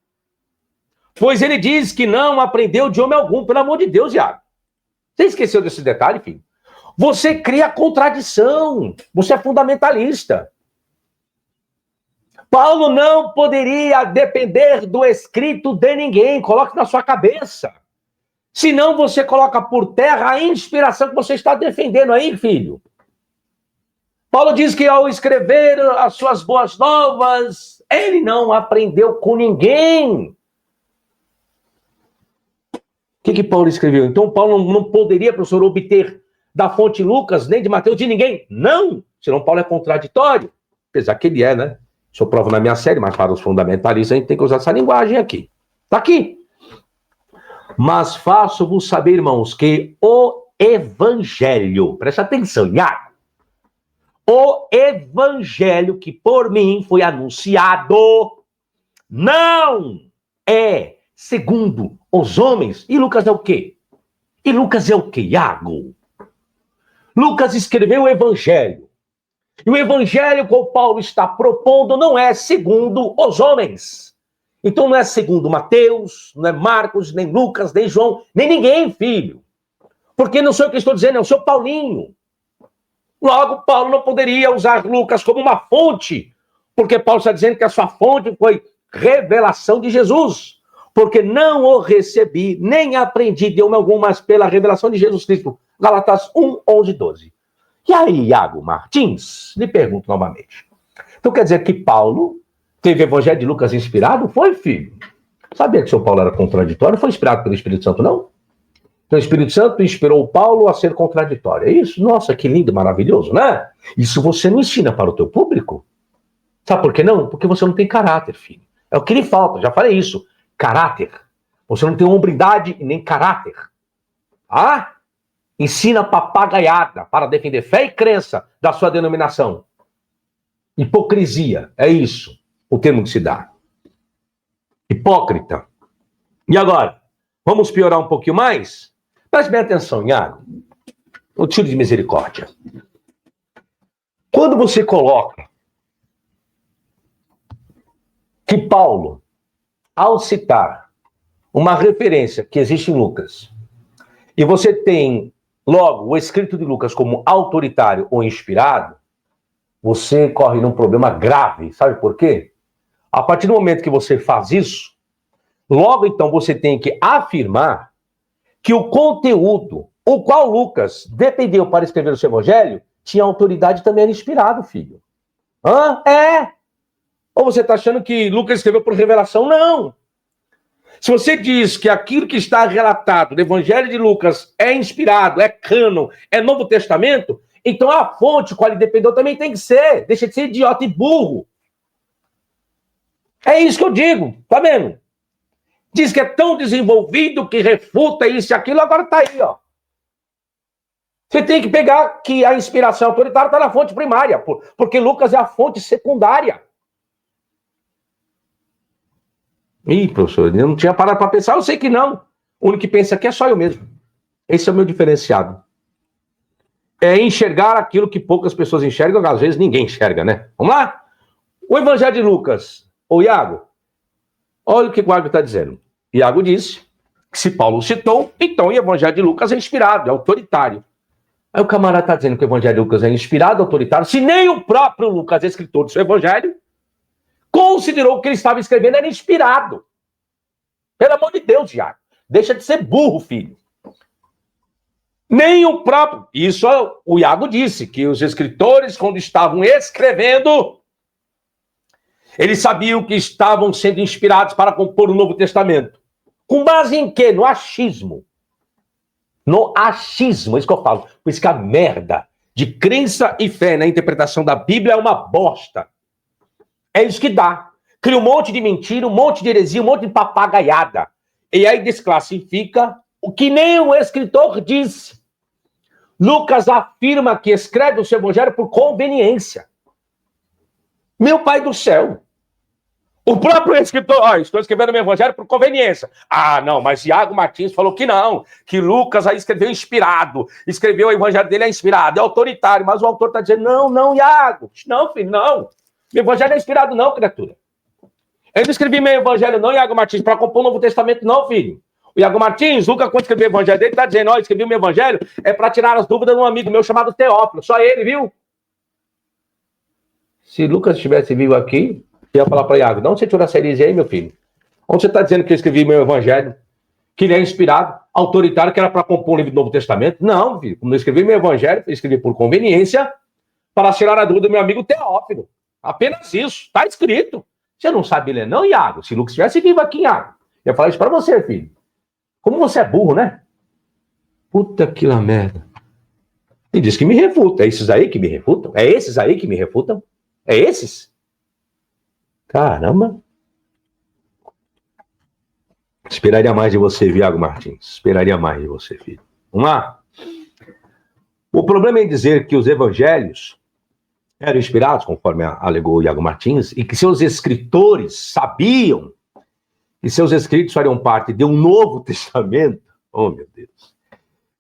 Pois ele diz que não aprendeu de homem algum, pelo amor de Deus, Iago. Você esqueceu desse detalhe, filho? Você cria contradição. Você é fundamentalista. Paulo não poderia depender do escrito de ninguém. Coloque na sua cabeça. Senão você coloca por terra a inspiração que você está defendendo aí, filho. Paulo diz que ao escrever as suas boas novas, ele não aprendeu com ninguém. O que Paulo escreveu? Então Paulo não poderia, professor, obter da fonte Lucas, nem de Mateus, de ninguém? Não! Senão Paulo é contraditório. Apesar que ele é, né? Isso eu provo na minha série, mas para os fundamentalistas a gente tem que usar essa linguagem aqui. Está aqui. Mas faço-vos saber, irmãos, que o evangelho, presta atenção, Iago, o evangelho que por mim foi anunciado não é segundo os homens. E Lucas é o quê? Iago? Lucas escreveu o evangelho. E o evangelho que o Paulo está propondo não é segundo os homens. Então não é segundo Mateus, não é Marcos, nem Lucas, nem João, nem ninguém, filho. Porque não sou eu que estou dizendo, é o seu Paulinho. Logo, Paulo não poderia usar Lucas como uma fonte, porque Paulo está dizendo que a sua fonte foi revelação de Jesus. Porque não o recebi, nem aprendi de homem algum, mas pela revelação de Jesus Cristo. Galatas 1, 11, 12. E aí, Iago Martins, lhe pergunto novamente. Então quer dizer que Paulo teve o evangelho de Lucas inspirado? Foi, filho. Sabia que o seu Paulo era contraditório? Foi inspirado pelo Espírito Santo, não? Então o Espírito Santo inspirou Paulo a ser contraditório. É isso? Nossa, que lindo, maravilhoso, né? Isso você não ensina para o teu público? Sabe por que não? Porque você não tem caráter, filho. É o que lhe falta, já falei isso. Caráter. Você não tem hombridade e nem caráter. Ah? Ensina papagaiada para defender fé e crença da sua denominação. Hipocrisia, é isso o termo que se dá. Hipócrita. E agora, vamos piorar um pouquinho mais? Preste bem atenção, Iago. O tiro de misericórdia. Quando você coloca que Paulo, ao citar uma referência que existe em Lucas, e você tem logo o escrito de Lucas como autoritário ou inspirado, você corre num problema grave. Sabe por quê? A partir do momento que você faz isso, logo então você tem que afirmar que o conteúdo, o qual Lucas dependeu para escrever o seu evangelho, tinha autoridade e também era inspirado, filho. Hã? É? Ou você está achando que Lucas escreveu por revelação? Não. Se você diz que aquilo que está relatado no Evangelho de Lucas é inspirado, é cânon, é Novo Testamento, então a fonte, qual ele dependeu, também tem que ser. Deixa de ser idiota e burro. É isso que eu digo, tá vendo? Diz que é tão desenvolvido que refuta isso e aquilo, agora tá aí, ó. Você tem que pegar que a inspiração autoritária está na fonte primária, porque Lucas é a fonte secundária. Ih, professor, eu não tinha parado para pensar, eu sei que não. O único que pensa aqui é só eu mesmo. Esse é o meu diferenciado. É enxergar aquilo que poucas pessoas enxergam, às vezes ninguém enxerga, né? Vamos lá? O Evangelho de Lucas, ô Iago, olha o que o Iago está dizendo. Iago disse que se Paulo citou, então o Evangelho de Lucas é inspirado, é autoritário. Aí o camarada está dizendo que o Evangelho de Lucas é inspirado, autoritário, se nem o próprio Lucas, escritor do seu Evangelho, considerou que o que ele estava escrevendo era inspirado. Pelo amor de Deus, Iago. Deixa de ser burro, filho. Nem o próprio... Isso o Iago disse, que os escritores, quando estavam escrevendo, eles sabiam que estavam sendo inspirados para compor o Novo Testamento. Com base em quê? No achismo. No achismo, é isso que eu falo. Por isso que a merda de crença e fé na interpretação da Bíblia é uma bosta. É isso que dá. Cria um monte de mentira, um monte de heresia, um monte de papagaiada. E aí desclassifica o que nem o escritor disse. Lucas afirma que escreve o seu evangelho por conveniência. Meu pai do céu. O próprio escritor, estou escrevendo meu evangelho por conveniência. Ah, não, mas Iago Martins falou que não, que Lucas aí escreveu inspirado, escreveu o evangelho dele é inspirado, é autoritário, mas o autor está dizendo, não, Iago, não, filho, não. Meu evangelho não é inspirado não, criatura. Eu não escrevi meu evangelho não, Iago Martins, para compor o Novo Testamento não, filho. O Iago Martins, Lucas, quando escreveu o evangelho dele, tá dizendo, ó, escrevi o meu evangelho, é para tirar as dúvidas de um amigo meu chamado Teófilo. Só ele, viu? Se Lucas estivesse vivo aqui, eu ia falar para Iago, não, você tirou essa heresia aí, meu filho. Onde você está dizendo que eu escrevi meu evangelho, que ele é inspirado, autoritário, que era para compor um livro do Novo Testamento? Não, filho. Como eu escrevi meu evangelho, eu escrevi por conveniência, para tirar a dúvida do meu amigo Teófilo. Apenas isso. Está escrito. Você não sabe ler, não, Iago? Se Lucas estivesse vivo aqui, Iago, eu ia falar isso para você, filho. Como você é burro, né? Puta que lá merda. E diz que me refuta. É esses aí que me refutam? É esses aí que me refutam? É esses? Caramba. Esperaria mais de você, Iago Martins. Esperaria mais de você, filho. Vamos lá. O problema é dizer que os evangelhos eram inspirados, conforme alegou o Iago Martins, e que seus escritores sabiam que seus escritos fariam parte de um Novo Testamento. Oh, meu Deus.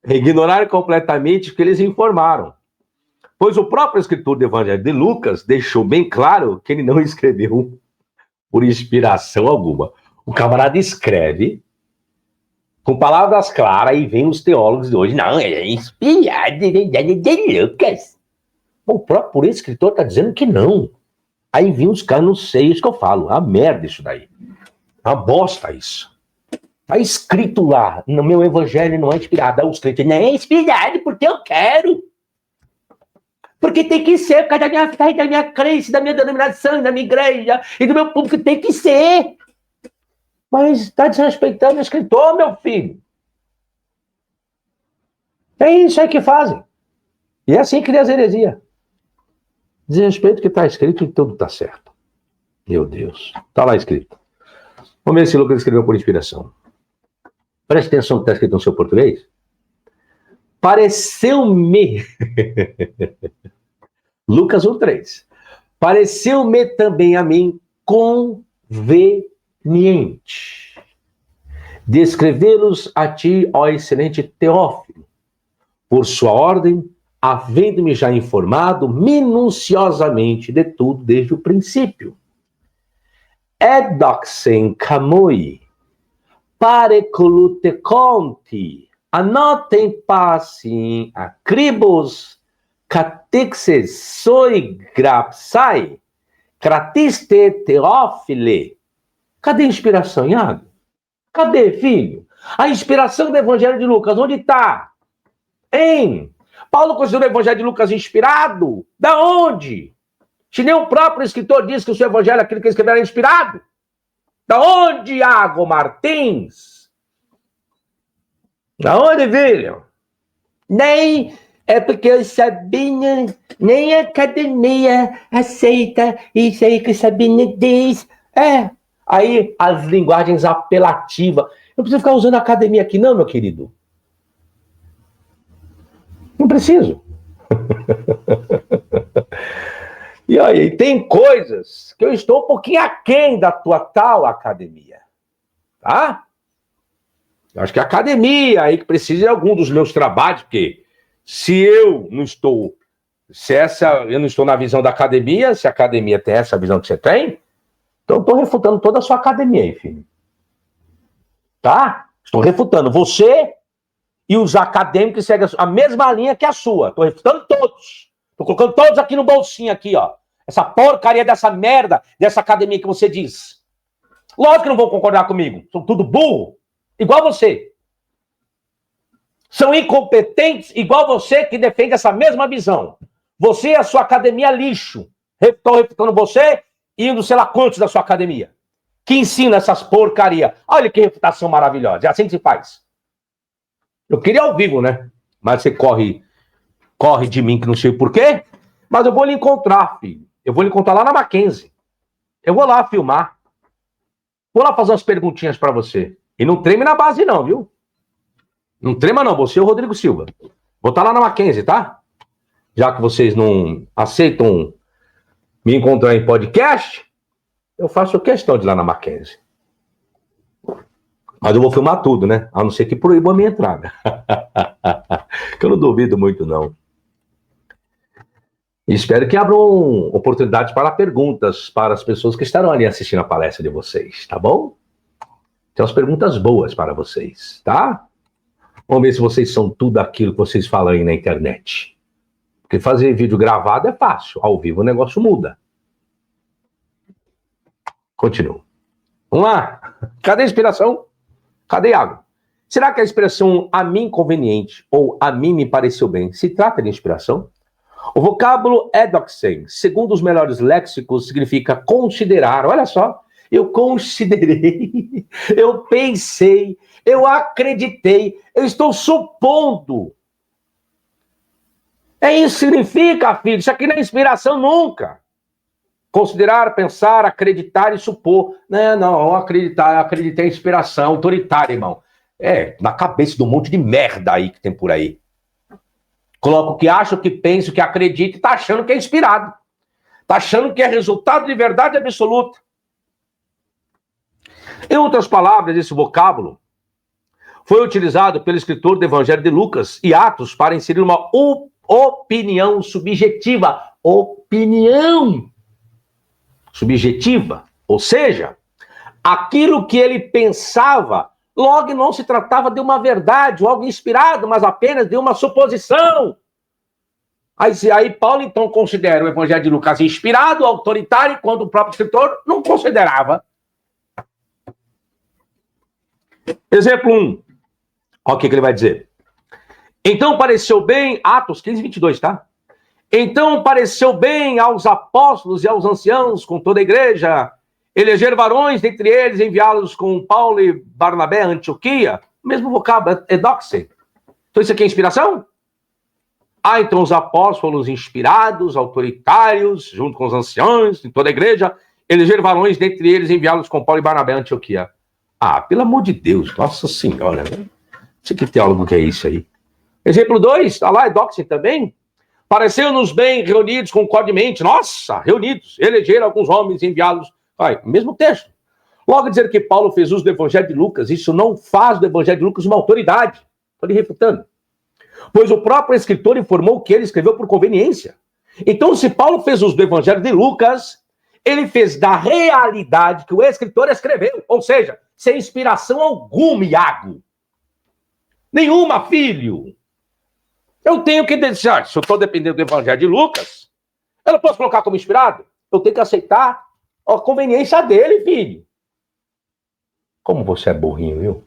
Ignorar completamente o que eles informaram. Pois o próprio escritor do Evangelho de Lucas deixou bem claro que ele não escreveu por inspiração alguma. O camarada escreve com palavras claras e vem os teólogos de hoje. Não, é inspirado de Lucas. O próprio escritor está dizendo que não. Aí vem os caras, não sei isso que eu falo. A merda isso daí. Uma bosta isso. Está escrito lá, no meu evangelho não é inspirado. Os crentes, não é inspirado porque eu quero. Porque tem que ser, por causa da minha fé, da minha crença, da minha denominação, da minha igreja e do meu público, tem que ser. Mas está desrespeitando o escritor, meu filho. É isso aí que fazem. E é assim que cria as heresias. Desrespeito que está escrito e tudo está certo. Meu Deus. Está lá escrito. Vamos ver se Lucas escreveu por inspiração. Preste atenção no que está escrito no seu português. Pareceu-me... Lucas 1:3. Pareceu-me também a mim conveniente descrevê-los a ti, ó excelente Teófilo, por sua ordem, havendo-me já informado minuciosamente de tudo desde o princípio. Edoxen camoi, parecolute conti, anotem passim acribos, catixes soi grapsai, cratiste Teófile. Cadê a inspiração, Iago? Cadê, filho? A inspiração do Evangelho de Lucas, onde está? Hein? Paulo considerou o Evangelho de Lucas inspirado? Da onde? Se nem o próprio escritor diz que o seu Evangelho, aquilo que ele escreveu, era inspirado. Da onde, Iago Martins? Da onde, filho? Nem é porque eu sabia, nem a academia aceita isso aí que o Sabino diz. Aí as linguagens apelativas. Não preciso ficar usando academia aqui, não, meu querido. Não preciso. E aí, tem coisas que eu estou um pouquinho aquém da tua tal academia. Tá? Eu acho que a academia aí que precisa de algum dos meus trabalhos, porque se eu não estou, eu não estou na visão da academia, se a academia tem essa visão que você tem, então eu estou refutando toda a sua academia aí, filho. Tá? Estou refutando você e os acadêmicos que seguem a mesma linha que a sua. Estou refutando todos. Estou colocando todos aqui no bolsinho aqui, ó. Essa porcaria dessa merda, dessa academia que você diz. Lógico que não vão concordar comigo. São tudo burro. Igual você. São incompetentes igual você que defende essa mesma visão. Você e a sua academia lixo. Estou refutando você e não sei lá quantos da sua academia. Que ensina essas porcaria. Olha que refutação maravilhosa. É assim que se faz. Eu queria ao vivo, né? Mas você corre de mim que não sei o porquê. Mas eu vou lhe encontrar, filho. Eu vou lhe encontrar lá na Mackenzie. Eu vou lá filmar. Vou lá fazer umas perguntinhas pra você. E não treme na base não, viu? Não trema não, você e o Rodrigo Silva. Vou estar lá na Mackenzie, tá? Já que vocês não aceitam me encontrar em podcast, eu faço questão de ir lá na Mackenzie. Mas eu vou filmar tudo, né? A não ser que proíba a minha entrada. Que eu não duvido muito, não. E espero que abram oportunidades para perguntas para as pessoas que estarão ali assistindo a palestra de vocês, tá bom? Tem umas perguntas boas para vocês, tá? Vamos ver se vocês são tudo aquilo que vocês falam aí na internet. Porque fazer vídeo gravado é fácil, ao vivo o negócio muda. Continua. Vamos lá. Cadê a inspiração? Cadê a água? Será que a expressão a mim conveniente ou a mim me pareceu bem se trata de inspiração? O vocábulo edoxen, segundo os melhores léxicos, significa considerar. Olha só, eu considerei, eu pensei, eu acreditei, eu estou supondo. É isso que significa, filho. Isso aqui não é inspiração nunca. Considerar, pensar, acreditar e supor. Não, acreditar é inspiração autoritária, irmão. É, na cabeça de um monte de merda aí que tem por aí. Coloca o que acha, o que pensa, o que acredita e tá achando que é inspirado. Tá achando que é resultado de verdade absoluta. Em outras palavras, esse vocábulo foi utilizado pelo escritor do Evangelho de Lucas e Atos para inserir uma opinião subjetiva. Opinião subjetiva. Ou seja, aquilo que ele pensava, logo não se tratava de uma verdade, ou algo inspirado, mas apenas de uma suposição. Aí Paulo, então, considera o Evangelho de Lucas inspirado, autoritário, quando o próprio escritor não considerava. Exemplo 1. Olha o que ele vai dizer. Então pareceu bem, Atos 15, 22, tá? Então pareceu bem aos apóstolos e aos anciãos, com toda a igreja, eleger varões, dentre eles, enviá-los com Paulo e Barnabé a Antioquia. Mesmo vocábulo, edoxen. Então isso aqui é inspiração? Então os apóstolos inspirados, autoritários, junto com os anciãos, em toda a igreja, eleger varões, dentre eles, enviá-los com Paulo e Barnabé a Antioquia. Pelo amor de Deus, nossa senhora, né? Isso que teólogo que é isso aí? Exemplo 2, tá lá, edoxen também. Pareceu-nos bem reunidos concordemente, nossa, reunidos, eleger alguns homens e enviá-los. Mesmo texto. Logo dizer que Paulo fez uso do Evangelho de Lucas, isso não faz do Evangelho de Lucas uma autoridade. Estou lhe refutando. Pois o próprio escritor informou que ele escreveu por conveniência. Então, se Paulo fez uso do Evangelho de Lucas, ele fez da realidade que o escritor escreveu. Ou seja, sem inspiração alguma, Iago. Nenhuma, filho. Eu tenho que deixar, se eu estou dependendo do Evangelho de Lucas, eu não posso colocar como inspirado. Eu tenho que aceitar a conveniência dele, filho. Como você é burrinho, viu?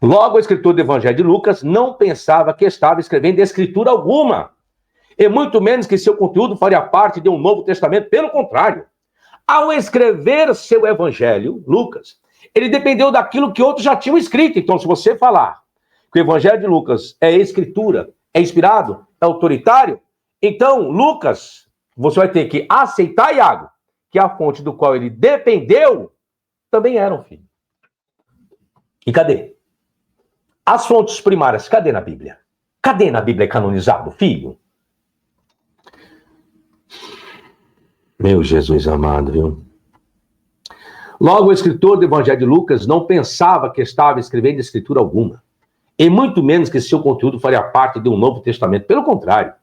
Logo, o escritor do Evangelho de Lucas não pensava que estava escrevendo escritura alguma, e muito menos que seu conteúdo faria parte de um Novo Testamento. Pelo contrário, ao escrever seu Evangelho, Lucas, ele dependeu daquilo que outros já tinham escrito. Então, se você falar que o Evangelho de Lucas é escritura, é inspirado, é autoritário, então, Lucas, você vai ter que aceitar, Iago, que a fonte do qual ele dependeu também era um filho. E cadê? As fontes primárias, cadê na Bíblia? Cadê na Bíblia canonizado, filho? Meu Jesus amado, viu? Logo, o escritor do Evangelho de Lucas não pensava que estava escrevendo escritura alguma, e muito menos que seu conteúdo faria parte de um Novo Testamento. Pelo contrário,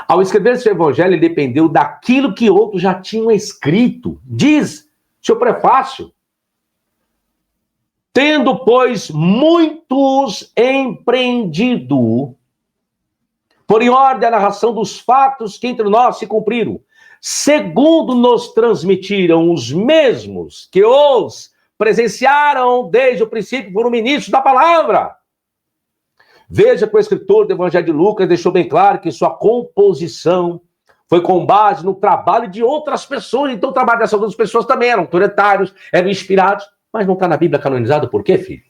ao escrever seu Evangelho, ele dependeu daquilo que outros já tinham escrito. Diz seu prefácio. Tendo, pois, muitos empreendido, por em ordem a narração dos fatos que entre nós se cumpriram, segundo nos transmitiram os mesmos que os presenciaram desde o princípio por um ministro da palavra. Veja que o escritor do Evangelho de Lucas deixou bem claro que sua composição foi com base no trabalho de outras pessoas. Então o trabalho dessas outras pessoas também eram autoritários, eram inspirados, mas não está na Bíblia canonizado. Por quê, filho?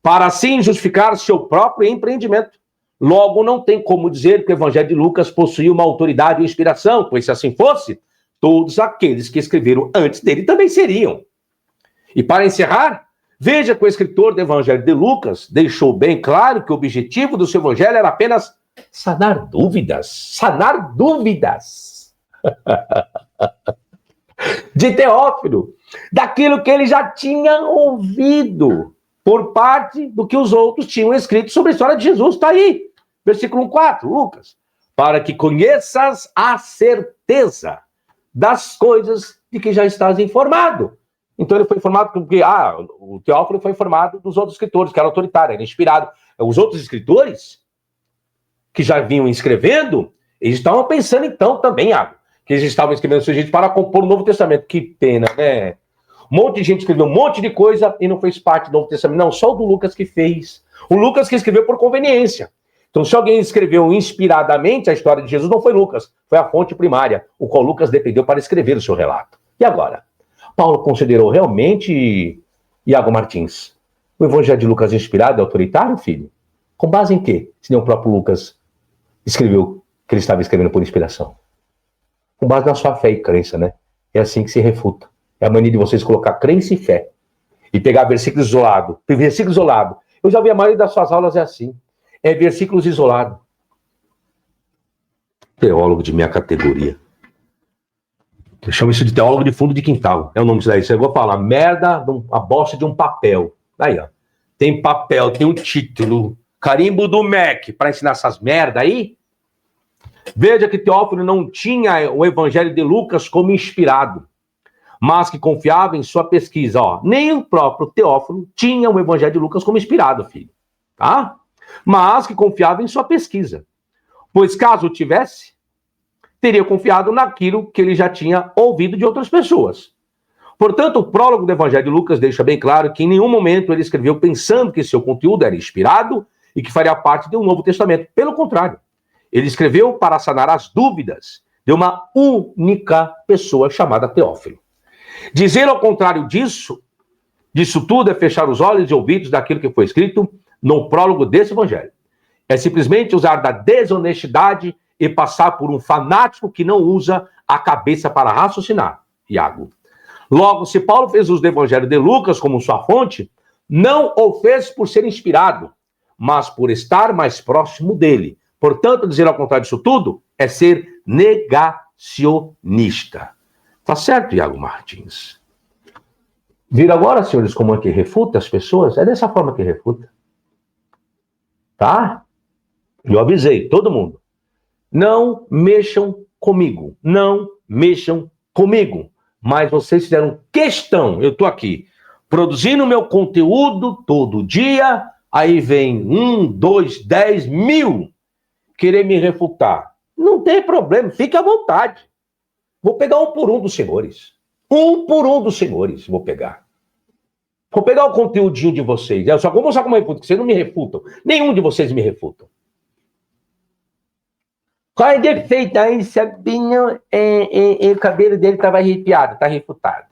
Para assim justificar seu próprio empreendimento. Logo, não tem como dizer que o Evangelho de Lucas possuía uma autoridade e inspiração, pois se assim fosse, todos aqueles que escreveram antes dele também seriam. E para encerrar, veja que o escritor do Evangelho de Lucas deixou bem claro que o objetivo do seu Evangelho era apenas sanar dúvidas. Sanar dúvidas. De Teófilo, daquilo que ele já tinha ouvido por parte do que os outros tinham escrito sobre a história de Jesus. Está aí, versículo 4, Lucas. para que conheças a certeza das coisas de que já estás informado. Então ele foi informado porque o Teófilo foi informado dos outros escritores, que era autoritário, era inspirado. Os outros escritores que já vinham escrevendo, eles estavam pensando então também, que eles estavam escrevendo seu jeito para compor o Novo Testamento. Que pena, né? Um monte de gente escreveu um monte de coisa e não fez parte do Novo Testamento. Não, só o do Lucas que fez. O Lucas que escreveu por conveniência. Então, se alguém escreveu inspiradamente a história de Jesus, não foi Lucas, foi a fonte primária, o qual Lucas dependeu para escrever o seu relato. E agora? Paulo considerou realmente, Iago Martins, o Evangelho de Lucas inspirado e autoritário, filho? Com base em quê? Se nem o próprio Lucas escreveu que ele estava escrevendo por inspiração. Com base na sua fé e crença, né? É assim que se refuta. É a mania de vocês colocar crença e fé. E pegar versículo isolado. Versículo isolado. Eu já vi a maioria das suas aulas é assim. É versículos isolados. Teólogo de minha categoria. Eu chamo isso de teólogo de fundo de quintal. É o nome disso daí. Eu vou falar merda, a bosta de um papel. Aí, ó. Tem papel, tem um título. Carimbo do MEC para ensinar essas merda aí. Veja que Teófilo não tinha o Evangelho de Lucas como inspirado, mas que confiava em sua pesquisa. Ó, nem o próprio Teófilo tinha o Evangelho de Lucas como inspirado, filho. Tá? Mas que confiava em sua pesquisa. Pois caso tivesse, teria confiado naquilo que ele já tinha ouvido de outras pessoas. Portanto, o prólogo do Evangelho de Lucas deixa bem claro que em nenhum momento ele escreveu pensando que seu conteúdo era inspirado e que faria parte de um Novo Testamento. Pelo contrário, ele escreveu para sanar as dúvidas de uma única pessoa chamada Teófilo. Dizer ao contrário disso tudo é fechar os olhos e ouvidos daquilo que foi escrito no prólogo desse Evangelho. É simplesmente usar da desonestidade e passar por um fanático que não usa a cabeça para raciocinar, Iago. Logo, se Paulo fez uso do Evangelho de Lucas como sua fonte, não o fez por ser inspirado, mas por estar mais próximo dele. Portanto, dizer ao contrário disso tudo é ser negacionista. Tá certo, Iago Martins? Viram agora, senhores, como é que refuta as pessoas? É dessa forma que refuta. Tá? Eu avisei todo mundo. Não mexam comigo. Não mexam comigo. Mas vocês fizeram questão, eu estou aqui, produzindo meu conteúdo todo dia, aí vem 1, 2, 10 mil querer me refutar. Não tem problema, fique à vontade. Vou pegar um por um dos senhores. Um por um dos senhores, vou pegar. Vou pegar o conteúdinho de vocês. Eu só vou mostrar como eu refuto, porque vocês não me refutam. Nenhum de vocês me refutam. Qual é o defeito? Aí, Sabino, o cabelo dele estava arrepiado, está refutado.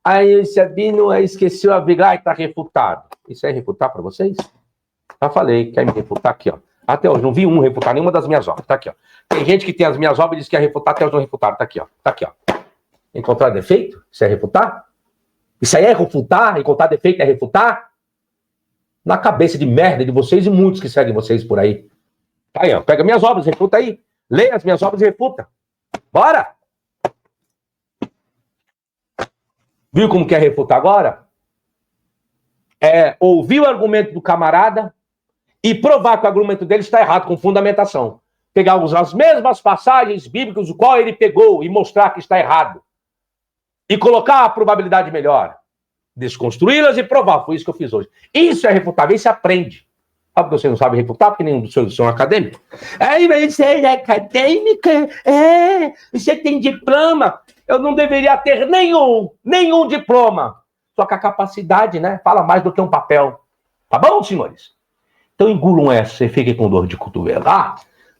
Aí, Sabino, esqueceu a vírgula, está refutado. Isso é refutar para vocês? Já falei, quer me refutar aqui, ó. Até hoje, não vi um refutar nenhuma das minhas obras. Tá aqui, ó. Tem gente que tem as minhas obras e diz que é refutar, até hoje não refutaram. Tá aqui, ó. Tá aqui, ó. Encontrar defeito? Isso é refutar? Isso aí é refutar? Encontrar defeito é refutar? Na cabeça de merda de vocês e muitos que seguem vocês por aí. Tá aí, ó. Pega minhas obras, refuta aí. Leia as minhas obras e refuta. Bora! Viu como que é refutar agora? É ouvir o argumento do camarada e provar que o argumento dele está errado, com fundamentação. Pegar as mesmas passagens bíblicas, o qual ele pegou, e mostrar que está errado. E colocar a probabilidade melhor. Desconstruí-las e provar. Foi isso que eu fiz hoje. Isso é refutável, isso se aprende. Sabe que você não sabe refutar, porque nenhum dos seus são acadêmicos? Aí, mas você é acadêmica? É, você tem diploma? Eu não deveria ter nenhum diploma. Só que a capacidade, né, fala mais do que um papel. Tá bom, senhores? Então engulam essa e fiquem com dor de cotovelo.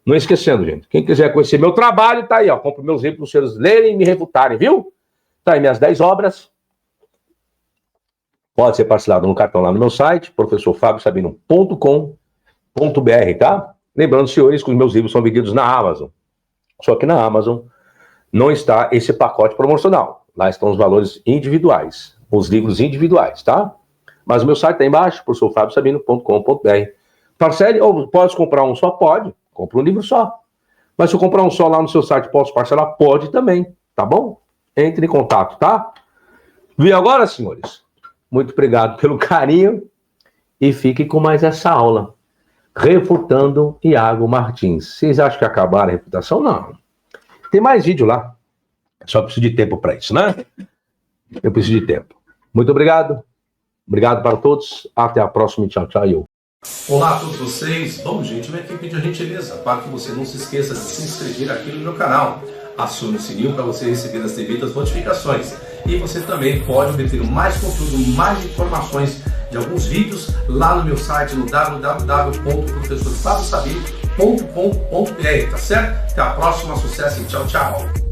Não esquecendo, gente. Quem quiser conhecer meu trabalho, tá aí, ó. Compre meus livros para os senhores lerem e me refutarem, viu? Tá aí minhas 10 obras. Pode ser parcelado no cartão lá no meu site, professorfabiosabino.com.br, tá? Lembrando, senhores, que os meus livros são vendidos na Amazon. Só que na Amazon não está esse pacote promocional. Lá estão os valores individuais, os livros individuais, tá? Mas o meu site tá embaixo, professorfabiosabino.com.br. Parcele, ou pode comprar um só? Pode. Compra um livro só. Mas se eu comprar um só lá no seu site, posso parcelar? Pode também, tá bom? Entre em contato, tá? Viu agora, senhores? Muito obrigado pelo carinho e fiquem com mais essa aula. refutando Iago Martins. Vocês acham que acabaram a refutação? Não. Tem mais vídeo lá. Só preciso de tempo para isso, né? Eu preciso de tempo. Muito obrigado. Obrigado para todos. Até a próxima. Tchau, tchau. Eu. Olá a todos vocês. Bom, gente, uma equipe de gentileza, para que você não se esqueça de se inscrever aqui no meu canal. Acione o sininho para você receber as devidas notificações. E você também pode obter mais conteúdo, mais informações de alguns vídeos lá no meu site, no www.professorfabiosabino.com.br, tá certo? Até a próxima, sucesso e tchau, tchau!